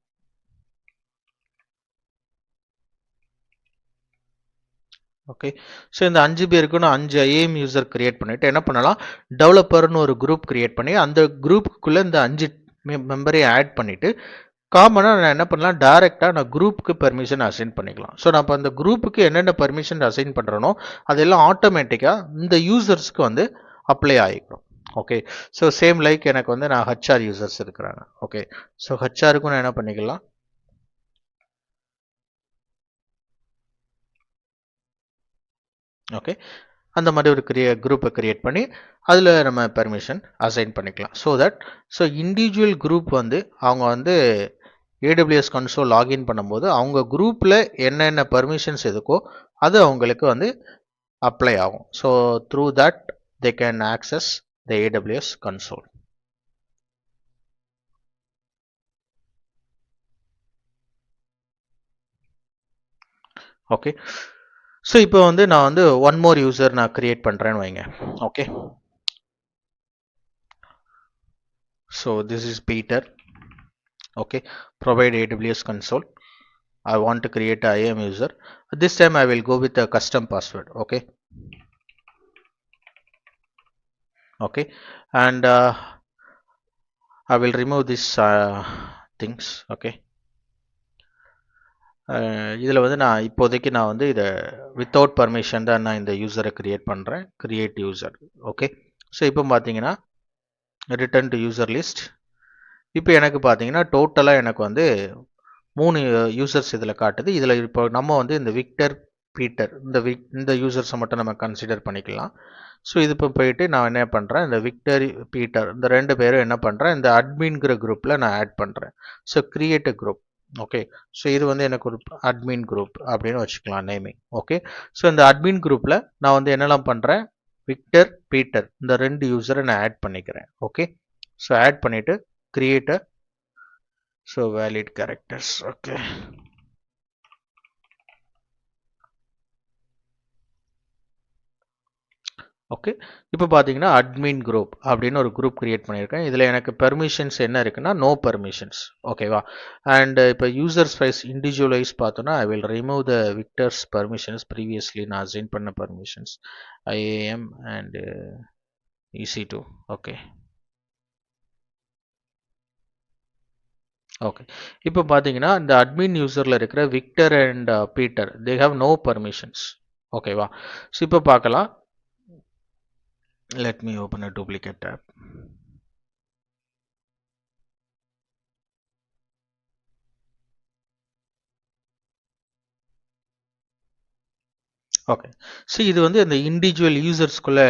ஓகே, ஸோ இந்த 5 பேருக்கு நான் 5 ஐஏஎம் யூசர் கிரியேட் பண்ணிவிட்டு என்ன பண்ணலாம், டெவலப்பர்னு ஒரு குரூப் கிரியேட் பண்ணி அந்த குரூப்புக்குள்ளே இந்த 5 மெம்பரையும் ஆட் பண்ணிவிட்டு காமனாக நான் என்ன பண்ணலாம், டைரெக்டாக நான் குரூப்புக்கு பெர்மிஷன் அசைன் பண்ணிக்கலாம். ஸோ நான் இப்போ அந்த குரூப்புக்கு என்னென்ன பெர்மிஷன் அசைன் பண்ணுறனோ அதெல்லாம் ஆட்டோமேட்டிக்காக இந்த யூசர்ஸ்க்கு வந்து அப்ளை ஆகிக்கும். ஓகே, ஸோ சேம் லைக் எனக்கு வந்து நான் ஹச்ஆர் யூசர்ஸ் இருக்கிறாங்க. ஓகே, ஸோ ஹச்ஆருக்கும் நான் என்ன பண்ணிக்கலாம், ஓகே, அந்த மாதிரி ஒரு குரூப்பை கிரியேட் பண்ணி அதில் நம்ம பெர்மிஷன் அசைன் பண்ணிக்கலாம். ஸோ இண்டிவிஜுவல் குரூப் வந்து அவங்க வந்து AWS கன்சோல் லாகின் பண்ணும்போது அவங்க குரூப்பில் என்னென்ன பெர்மிஷன்ஸ் இருக்கோ அது அவங்களுக்கு வந்து அப்ளை ஆகும். So through that they can access the AWS console. Okay, so இப்போ வந்து நான் வந்து ஒன் மோர் யூசர் நான் கிரியேட் பண்ணுறேன்னு வைங்க. Okay, so this is Peter. Okay, provide AWS console. I want to create a IAM user. This time I will go with a custom password. Okay, okay, and I will remove this things. Okay, இதில் வந்து நான் இப்போதைக்கு நான் வந்து இதை without permission தான் நான் இந்த யூசரை கிரியேட் பண்ணுறேன். Create user. ஓகே, ஸோ இப்போ பார்த்தீங்கன்னா ரிட்டர்ன் டு யூசர் லிஸ்ட். இப்போ எனக்கு பார்த்தீங்கன்னா டோட்டலாக எனக்கு வந்து 3 யூசர்ஸ் இதில் காட்டுது. இதில் இப்போ நம்ம வந்து இந்த விக்டர், பீட்டர் இந்த யூசர்ஸை மட்டும் நம்ம கன்சிடர் பண்ணிக்கலாம். ஸோ இது இப்போ போயிட்டு நான் என்ன பண்ணுறேன், இந்த விக்டர், பீட்டர் இந்த 2 பேரும் என்ன பண்ணுறேன், இந்த அட்மின்கிற குரூப்பில் நான் ஆட் பண்ணுறேன். So create a group. Okay, so இது வந்து எனக்கு ஒரு அட்மின் குரூப் அப்படின்னு வச்சுக்கலாம் நேமிங். ஓகே, ஸோ இந்த அட்மின் குரூப்பில் நான் வந்து என்னெல்லாம் பண்ணுறேன், விக்டர், பீட்டர் இந்த 2 யூசரை நான் ஆட் பண்ணிக்கிறேன். ஓகே, ஸோ ஆட் பண்ணிவிட்டு create a so valid characters. Okay, okay, இப்போ பார்த்தீங்கன்னா அட்மின் குரூப் அப்படின்னு ஒரு குரூப் கிரியேட் பண்ணியிருக்கேன். இதில் எனக்கு பெர்மிஷன்ஸ் என்ன இருக்குன்னா நோ பெர்மிஷன்ஸ். ஓகேவா? அண்ட் இப்போ யூசர்ஸ் வைஸ் இண்டிவிஜுவலைஸ் பார்த்தோன்னா I will remove the Victor's permissions previously நான் அசைன் பண்ண permissions IAM and EC2. Okay okay, இப்போ பார்த்தீங்கன்னா இந்த அட்மின் யூசரில் இருக்கிற Victor and Peter they have no permissions. ஓகேவா? ஸோ இப்போ பார்க்கலாம். Let me open a duplicate tab. Okay, so இது வந்து இந்த இண்டிவிஜுவல் யூசர்ஸ்குள்ள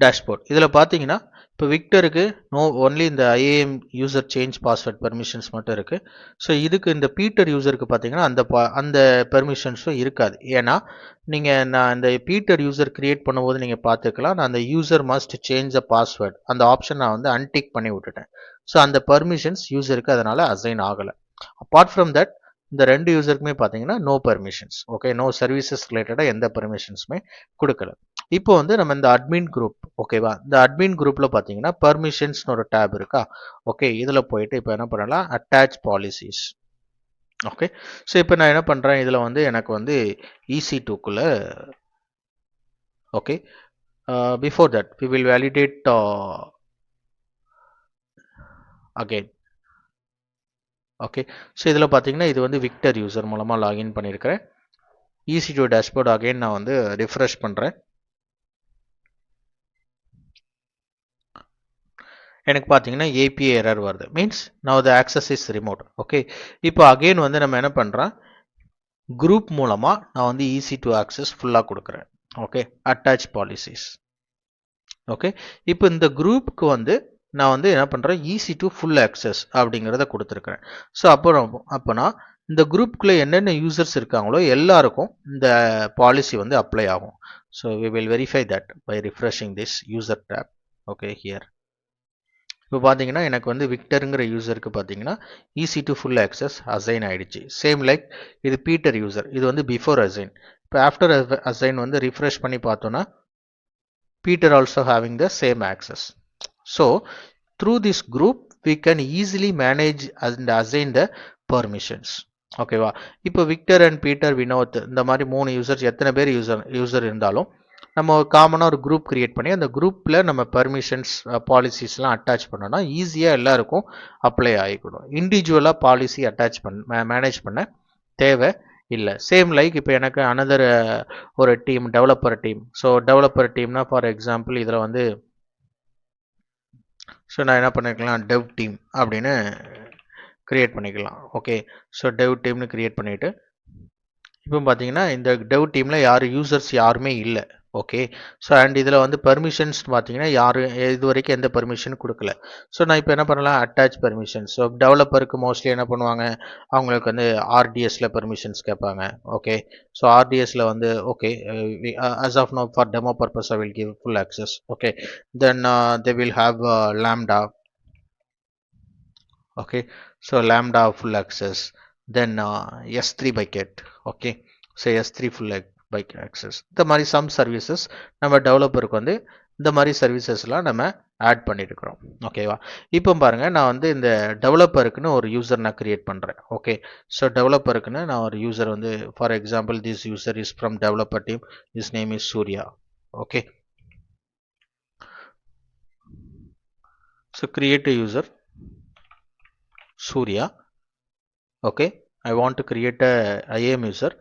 டேஷ்போர்ட். இதில் பார்த்தீங்கன்னா இப்போ விக்டருக்கு நோ ஒன்லி இந்த IAM user change password permissions மட்டும் இருக்குது. ஸோ இதுக்கு இந்த பீட்டர் யூசருக்கு பார்த்தீங்கன்னா அந்த பெர்மிஷன்ஸும் இருக்காது. ஏன்னா நான் இந்த பீட்டர் யூசர் கிரியேட் பண்ணும்போது நீங்கள் பார்த்துக்கலாம், நான் அந்த user must change the password அந்த ஆப்ஷன் நான் வந்து அன்டிக் பண்ணி விட்டுட்டேன். ஸோ அந்த பெர்மிஷன்ஸ் யூசருக்கு அதனால் அசைன் ஆகலை. அப்பார்ட் ஃப்ரம் தட் இந்த ரெண்டு யூசருக்குமே பார்த்தீங்கன்னா no permissions. Okay, no services ரிலேட்டடாக எந்த பர்மிஷன்ஸுமே கொடுக்கல. இப்போ வந்து நம்ம இந்த அட்மின் குரூப், ஓகேவா, இந்த அட்மின் குரூப்பில் பார்த்தீங்கன்னா பர்மிஷன்ஸ்னு ஒரு டேப் இருக்கா. ஓகே, இதில் போயிட்டு இப்போ என்ன பண்ணலாம், அட்டாச் பாலிசிஸ். ஓகே, ஸோ இப்போ நான் என்ன பண்ணுறேன், இதில் வந்து எனக்கு வந்து EC2குள்ளே okay before that we will validate again. Okay, so இதில் பார்த்தீங்கன்னா இது வந்து விக்டர் யூசர் மூலமாக லாகின் பண்ணியிருக்கிறேன். EC2 டேஷ்போர்ட் அகைன் நான் வந்து ரிஃப்ரெஷ் பண்ணுறேன். எனக்கு பார்த்தீங்கன்னா API எரர் வருது, means now the access is remote. Okay, இப்போ அகைன் வந்து நம்ம என்ன பண்ணுறோம், குரூப் மூலமாக நான் வந்து EC2 ஆக்சஸ் ஃபுல்லாக கொடுக்குறேன். Okay, attach policies. ஓகே, இப்போ இந்த குரூப்புக்கு வந்து நான் வந்து என்ன பண்ணுறேன், EC2 ஃபுல் ஆக்சஸ் அப்படிங்கிறத கொடுத்துருக்குறேன். ஸோ அப்போனா இந்த குரூப்புக்குள்ளே என்னென்ன யூசர்ஸ் இருக்காங்களோ எல்லாருக்கும் இந்த பாலிசி வந்து அப்ளை ஆகும். So we will verify that by refreshing this user tab. Okay, here இப்போ பார்த்தீங்கன்னா எனக்கு வந்து விக்டருங்கிற யூசருக்கு பார்த்தீங்கன்னா EC2 ஃபுல் ஆக்சஸ் அசைன் ஆயிடுச்சு. சேம் லைக் இது பீட்டர் யூசர், இது வந்து பிஃபோர் அசைன். இப்போ ஆஃப்டர் அசைன் வந்து ரிஃப்ரெஷ் பண்ணி பார்த்தோன்னா Peter also having the same access. So through this group we can easily manage and assign the permissions. ஓகேவா? இப்போ விக்டர் அண்ட் பீட்டர் வினோத் இந்த மாதிரி 3 யூசர்ஸ் எத்தனை பேர் யூசர் இருந்தாலும் நம்ம காமனாக ஒரு குரூப் கிரியேட் பண்ணி அந்த குரூப்பில் நம்ம பெர்மிஷன்ஸ் பாலிசிஸ்லாம் அட்டாச் பண்ணோன்னா ஈஸியாக எல்லாருக்கும் அப்ளை ஆகிக்கணும். இண்டிவிஜுவலாக பாலிசி அட்டாச் மேனேஜ் பண்ண தேவை இல்லை. சேம் லைக் இப்போ எனக்கு அனதர் ஒரு team developer team. So developer டீம்னா ஃபார் எக்ஸாம்பிள் இதில் வந்து ஸோ நான் என்ன பண்ணிக்கலாம், டெவ் டீம் அப்படின்னு கிரியேட் பண்ணிக்கலாம். ஓகே, ஸோ டெவ் டீம்னு கிரியேட் பண்ணிவிட்டு இப்போ பார்த்தீங்கன்னா இந்த டெவ் டீமில் யூசர்ஸ் யாருமே இல்லை. ஓகே, ஸோ அண்ட் இதில் வந்து பெர்மிஷன்ஸ் பார்த்தீங்கன்னா யாரும் இது வரைக்கும் எந்த பெர்மிஷன் கொடுக்கல. ஸோ நான் இப்போ என்ன பண்ணலாம், அட்டாச் பெர்மிஷன்ஸ். ஸோ டெவலப்பருக்கு மோஸ்ட்லி என்ன பண்ணுவாங்க, அவங்களுக்கு வந்து ஆர்டிஎஸில் பெர்மிஷன்ஸ் கேட்பாங்க. ஓகே, ஸோ ஆர்டிஎஸில் வந்து okay as of now for demo purpose I will give full access. Okay, then they will have lambda. Okay, so lambda full access, then S3 bucket. Okay, so S3 full bike access. இந்த மாதிரி some services நம்ம டெவலப்பருக்கு வந்து இந்த மாதிரி சர்வீசஸ்லாம் நம்ம add பண்ணியிருக்கிறோம். ஓகேவா? இப்போ பாருங்க, நான் வந்து இந்த டெவலப்பருக்குன்னு ஒரு யூசர் நான் கிரியேட் பண்ணுறேன். ஓகே, ஸோ டெவலப்பருக்குன்னு நான் ஒரு யூசர் வந்து for example this user is from developer team, is name is Surya. Okay, so create a user Surya. Okay, I want to create a IAM user.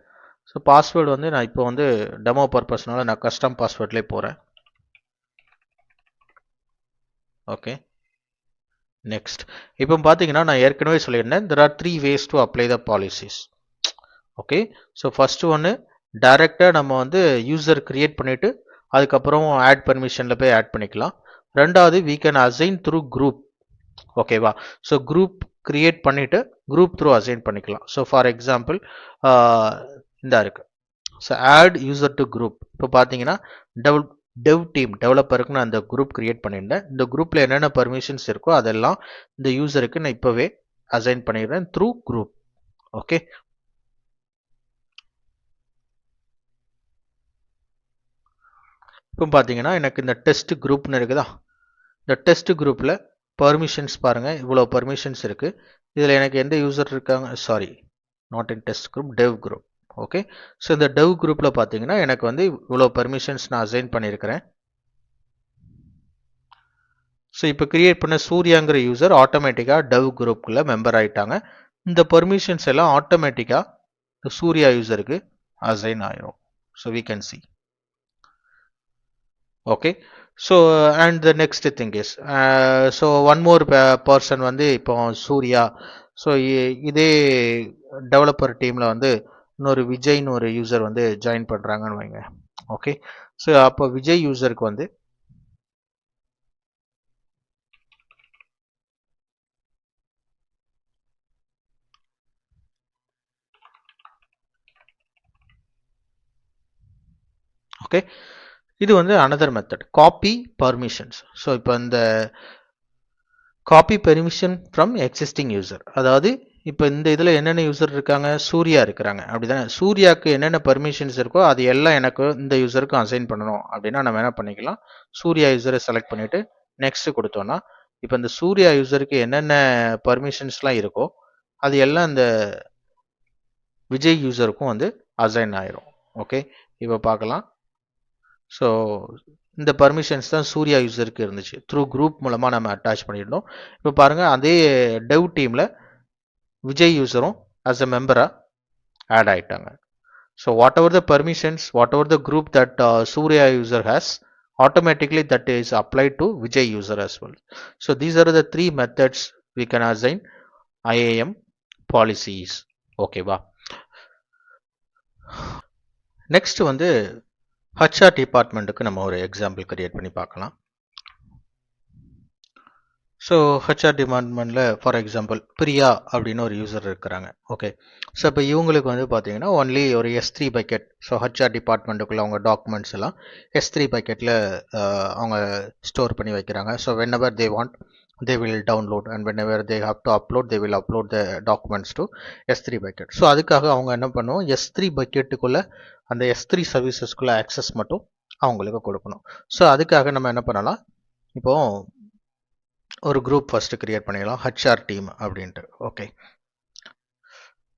So password வந்து நான் இப்போ வந்து demo பர்பஸ்னால நான் custom பாஸ்வேர்ட்லேயே போகிறேன். Okay, next. இப்போ பார்த்தீங்கன்னா நான் ஏற்கனவே சொல்லியிருந்தேன் there are 3 ways to apply the policies. Okay, so first ஒன்று டைரெக்டாக நம்ம வந்து யூசர் கிரியேட் பண்ணிவிட்டு அதுக்கப்புறம் ஆட் பர்மிஷனில் போய் ஆட் பண்ணிக்கலாம். ரெண்டாவது we can assign through group. ஓகேவா? ஸோ குரூப் கிரியேட் பண்ணிவிட்டு குரூப் த்ரூ அசைன் பண்ணிக்கலாம். ஸோ ஃபார் எக்ஸாம்பிள் இந்த இருக்கு, so add user to group. இப்போ பார்த்தீங்கன்னா டெவ் டீம் டெவலப்பருக்கு நான் அந்த குரூப் கிரியேட் பண்ணியிருந்தேன். இந்த குரூப்பில் என்னென்ன பர்மிஷன்ஸ் இருக்கோ அதெல்லாம் இந்த யூசருக்கு நான் இப்போவே அசைன் பண்ணிடுறேன் த்ரூ குரூப். ஓகே, இப்போ பார்த்தீங்கன்னா எனக்கு இந்த டெஸ்ட் குரூப்னு இருக்குதா, இந்த டெஸ்ட் குரூப்பில் பர்மிஷன்ஸ் பாருங்கள், இவ்வளோ பர்மிஷன்ஸ் இருக்குது. இதில் எனக்கு எந்த யூசர் இருக்காங்க, sorry not in test group, டெவ் group. Okay, so இந்த டெவ் குரூப்பில் பார்த்தீங்கன்னா எனக்கு வந்து இவ்வளோ பர்மிஷன்ஸ் நான் அசைன் பண்ணியிருக்கிறேன். ஸோ இப்போ கிரியேட் பண்ண சூர்யாங்கிற யூசர் ஆட்டோமேட்டிக்காக டெவ் குரூப்புக்குள்ள மெம்பர் ஆகிட்டாங்க. இந்த பர்மிஷன்ஸ் எல்லாம் ஆட்டோமேட்டிக்காக சூர்யா யூசருக்கு அசைன் ஆயிரும். So we can see. Okay, so and the next thing is so one more person வந்து இப்போ சூர்யா. ஸோ இதே டெவலப்பர் டீமில் வந்து இன்னொரு விஜய்னு ஒரு யூசர் வந்து ஜாயின் பண்ணுறாங்கன்னு வைங்க. ஓகே, ஸோ அப்போ விஜய் யூசருக்கு வந்து ஓகே, இது வந்து another method, copy permissions. So இப்போ இந்த copy permission from existing user, அதாவது இப்போ இந்த இதில் என்னென்ன யூசர் இருக்காங்க, சூர்யா இருக்கிறாங்க அப்படிதானே. சூர்யாவுக்கு என்னென்ன பர்மிஷன்ஸ் இருக்கோ அது எல்லாம் எனக்கு இந்த யூசருக்கும் அசைன் பண்ணணும் அப்படின்னா நம்ம என்ன பண்ணிக்கலாம், சூர்யா யூசரை செலக்ட் பண்ணிவிட்டு நெக்ஸ்ட் கொடுத்தோன்னா இப்போ இந்த சூர்யா யூசருக்கு என்னென்ன பர்மிஷன்ஸ்லாம் இருக்கோ அது எல்லாம் இந்த விஜய் யூசருக்கும் வந்து அசைன் ஆயிரும். ஓகே, இப்போ பார்க்கலாம். ஸோ இந்த பர்மிஷன்ஸ் தான் சூர்யா யூசருக்கு இருந்துச்சு, த்ரூ குரூப் மூலமாக நம்ம அட்டாச் பண்ணியிருந்தோம். இப்போ பாருங்கள், அதே டெவ் டீமில் விஜய் யூசரும் as a மெம்பராக ஆட் ஆகிட்டாங்க. So whatever the permissions, whatever the group that Surya user has, automatically that is applied to Vijay user as well. So these are the three methods we can assign IAM policies. Okay வா. Next வந்து HR டிபார்ட்மெண்ட்டுக்கு நம்ம ஒரு example create பண்ணி பார்க்கலாம். So HR டிபார்ட்மெண்ட்டில் for example Priya அப்படின்னு ஒரு யூசர் இருக்கிறாங்க. ஓகே, ஸோ இப்போ இவங்களுக்கு வந்து பார்த்தீங்கன்னா ஒன்லி ஒரு S3 பக்கெட். ஸோ HR டிபார்ட்மெண்ட்டுக்குள்ள அவங்க டாக்குமெண்ட்ஸ் எல்லாம் S3 பக்கெட்டில் அவங்க ஸ்டோர் பண்ணி வைக்கிறாங்க. So whenever they want they will download and whenever they have to upload they will upload the documents to S3 bucket. So அதுக்காக அவங்க என்ன பண்ணுவோம், S3 பக்கெட்டுக்குள்ளே அந்த S3 சர்வீசஸ்க்குள்ளே ஆக்சஸ் மட்டும் அவங்களுக்கு கொடுக்கணும். ஸோ அதுக்காக நம்ம என்ன பண்ணலாம், இப்போது ஒரு குரூப் ஃபர்ஸ்ட் கிரியேட் பண்ணிடலாம், HR டீம் அப்படின்ட்டு. Okay,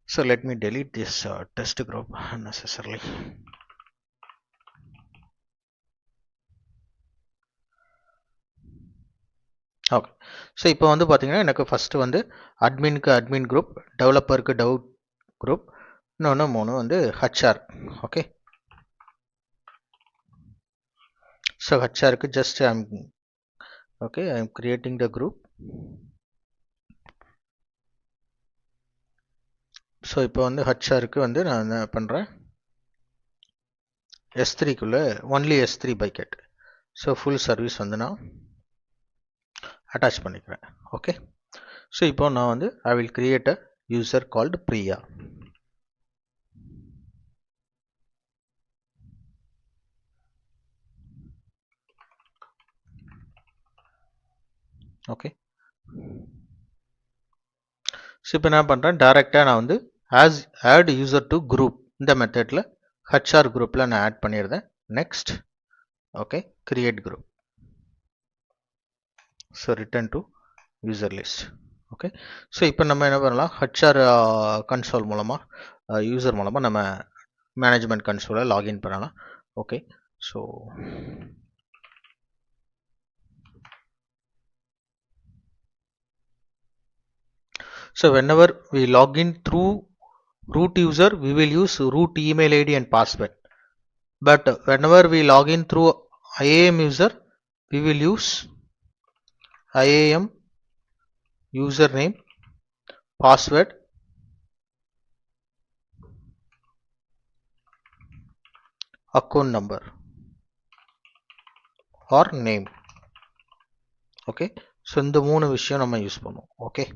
so let me delete this test group unnecessarily. Okay, so இப்போ வந்து பார்த்தீங்கன்னா எனக்கு ஃபஸ்ட்டு வந்து அட்மினுக்கு அட்மின் குரூப், டெவலப்பருக்கு டெவ் குரூப், இன்னொன்று 3 வந்து HR. ஓகே, ஸோ HRக்கு just okay, I am creating the group. So இப்போ வந்து HRக்கு வந்து நான் என்ன பண்ணுறேன், S3குள்ளே only S3 bucket. So full service வந்து நான் அட்டாச் பண்ணிக்கிறேன். ஓகே, ஸோ இப்போ நான் வந்து I will create a user called Priya. Okay, so இப்போ என்ன பண்ணுறேன், டைரெக்டாக நான் வந்து add user to group இந்த மெத்தடில் HR குரூப்பில் நான் ஆட் பண்ணிடுறேன். Next okay, create group. So return to user list. Okay, so இப்போ நம்ம என்ன பண்ணலாம், HR கன்சோல் மூலமாக யூசர் மூலமாக நம்ம மேனேஜ்மெண்ட் கன்சோலை லாகின் பண்ணலாம். Okay, so so whenever we log in through root user we will use root email ID and password, but whenever we log in through IAM user we will use IAM username, password, account number or name. Okay, so இந்த 3 விஷயம் நம்ம use பண்ணுவோம். Okay,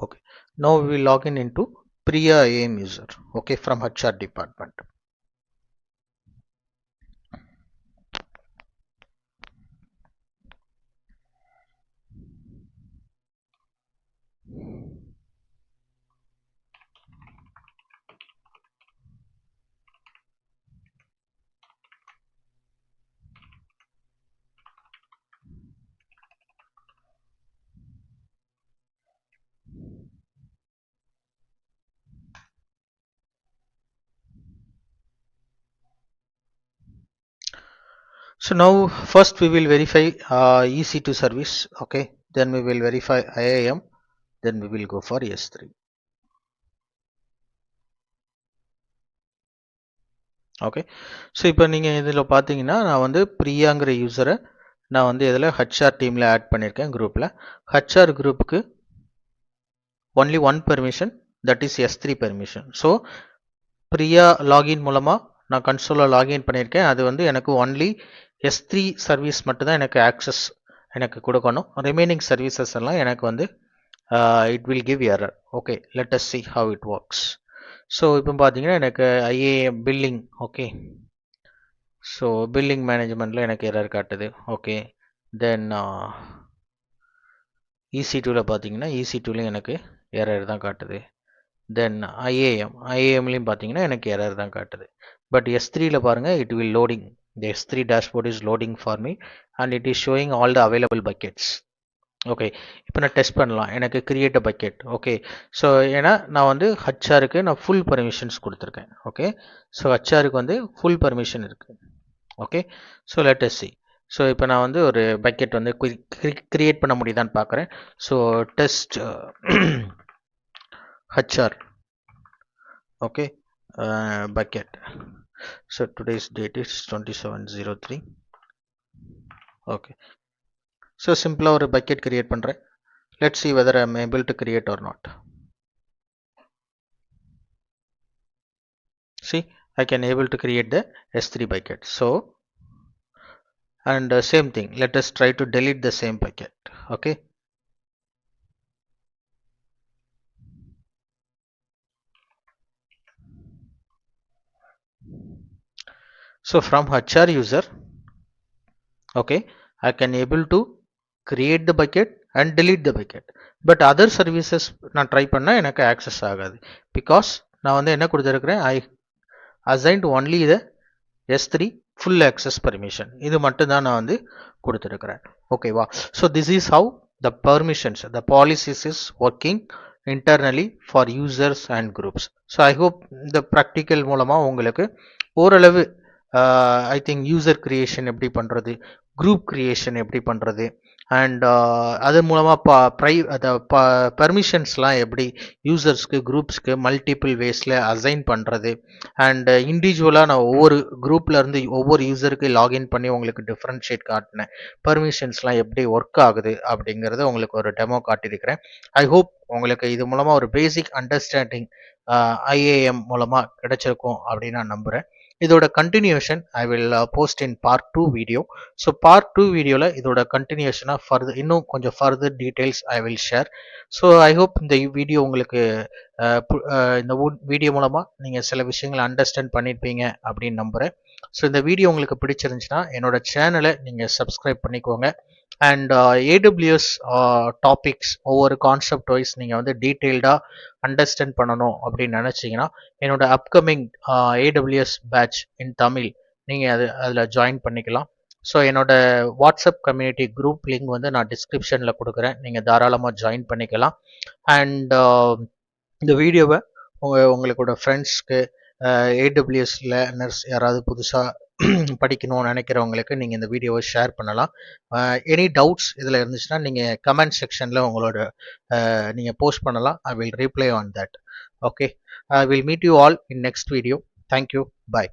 okay, now we will log in into Priya IAM user. Okay, from HR department. So now first we will verify EC2 service. Okay, then we will verify IAM, then we will go for S3. Okay, so இப்போ நீங்கள் இதில் பார்த்தீங்கன்னா நான் வந்து பிரியாங்கிற யூஸரை நான் வந்து இதில் HR டீமில் ஆட் பண்ணியிருக்கேன் குரூப்பில். ஹச்ஆர் குரூப்புக்கு only one permission, that is S3 permission. So Priya login மூலமாக நான் கன்சோலில் லாகின் பண்ணியிருக்கேன். அது வந்து எனக்கு ஒன்லி S3 சர்வீஸ் மட்டும்தான் எனக்கு ஆக்சஸ் எனக்கு கொடுக்கணும். ரிமைனிங் சர்வீசஸ் எல்லாம் எனக்கு வந்து it will give error. Okay, let us see how it works. So இப்போ பார்த்தீங்கன்னா எனக்கு IAM billing, okay, so billing மேனேஜ்மெண்ட்டில் எனக்கு எரர் காட்டுது. ஓகே, தென் EC2வில் பார்த்தீங்கன்னா EC2லையும் எனக்கு எரர் தான் காட்டுது. தென் ஐஏஎம்லையும் பார்த்தீங்கன்னா எனக்கு எரர் தான் காட்டுது. பட் S3யில் பாருங்கள், it will loading. The S3 dashboard is loading for me and it is showing all the available buckets. Okay, இப்போ நான் டெஸ்ட் பண்ணலாம். எனக்கு create a bucket. Okay, so ஏன்னா நான் வந்து ஹச்ஆருக்கு நான் ஃபுல் பர்மிஷன்ஸ் கொடுத்துருக்கேன். ஓகே, ஸோ ஹச்ஆருக்கு வந்து ஃபுல் பர்மிஷன் இருக்குது. Okay, so let us see. So இப்போ நான் வந்து ஒரு பக்கெட் வந்து கிரியேட் பண்ண முடியுதான்னு பார்க்குறேன். So test HR, okay, bucket. So today's date is 27/03. Okay, so சிம்பிளாக ஒரு பக்கெட் கிரியேட் பண்ணுறேன். Let's see whether I am able to create or not. See, I can able to create the S3 bucket. So and same thing, let us try to delete the same bucket. Okay, so from HR user, okay, I can able to create the bucket and delete the bucket, but other services நான் try பண்ணா எனக்கு access ஆகாது. Because நான் வந்து என்ன கொடுத்துருக்கிறேன், I assigned only the S3 full access permission. இது மட்டும் தான் நான் வந்து கொடுத்துருக்கிறேன். ஓகேவா? So this is how the permissions, the policies is working internally for users and groups. So I hope இந்த practical மூலமா உங்களுக்கு ஓரளவு ஐ திங்க் யூசர் கிரியேஷன் எப்படி பண்ணுறது, குரூப் கிரியேஷன் எப்படி பண்ணுறது, அண்ட் அது மூலமாக பர்மிஷன்ஸ்லாம் எப்படி யூசர்ஸ்க்கு குரூப்ஸ்க்கு மல்டிபிள் வேஸில் அசைன் பண்ணுறது, அண்ட் இண்டிவிஜுவலாக நான் ஒவ்வொரு குரூப்லேருந்து ஒவ்வொரு யூசருக்கு லாகின் பண்ணி உங்களுக்கு டிஃப்ரென்ஷியேட் காட்டினேன். பர்மிஷன்ஸ்லாம் எப்படி ஒர்க் ஆகுது அப்படிங்கிறத உங்களுக்கு ஒரு டெமோ காட்டியிருக்கிறேன். ஐ ஹோப் உங்களுக்கு இது மூலமாக ஒரு பேசிக் அண்டர்ஸ்டாண்டிங் IAM மூலமாக கிடைச்சிருக்கும் அப்படின்னு நான் நம்புகிறேன். இதோட continuation I will post in part 2 video. So part 2 வீடியோவில் இதோட கண்டினியூஷனாக ஃபர்தர் இன்னும் கொஞ்சம் further details I will share. So I hope இந்த வீடியோ உங்களுக்கு இந்த வீடியோ மூலமாக நீங்கள் சில விஷயங்களை அண்டர்ஸ்டாண்ட் பண்ணியிருப்பீங்க அப்படின்னு நம்புகிறேன். ஸோ இந்த வீடியோ உங்களுக்கு பிடிச்சிருந்துச்சுன்னா என்னோட சேனலை நீங்கள் சப்ஸ்கிரைப் பண்ணிக்கோங்க. அண்ட் AWS டாபிக்ஸ் ஒவ்வொரு கான்செப்ட் வைஸ் நீங்கள் வந்து டீட்டெயில்டாக அண்டர்ஸ்டாண்ட் பண்ணணும் அப்படின்னு நினச்சிங்கன்னா என்னோட அப்கமிங் AWS பேட்ச் இன் தமிழ் நீங்கள் அதில் ஜாயின் பண்ணிக்கலாம். ஸோ என்னோட வாட்ஸ்அப் கம்யூனிட்டி குரூப் லிங்க் வந்து நான் டிஸ்கிரிப்ஷனில் கொடுக்குறேன், நீங்கள் தாராளமாக ஜாயின் பண்ணிக்கலாம். அண்ட் இந்த வீடியோவை உங்களோட ஃப்ரெண்ட்ஸ்க்கு AWS லேர்னர்ஸ் யாராவது புதுசாக படிக்கணும்னு நினைக்கிறவங்களுக்கு நீங்கள் இந்த வீடியோவை ஷேர் பண்ணலாம். எனி டவுட்ஸ் இதில் இருந்துச்சுன்னா நீங்கள் கமெண்ட் செக்ஷனில் உங்களோட நீங்கள் போஸ்ட் பண்ணலாம். I will reply on that. Okay, I will meet you all in next video. Thank you. Bye.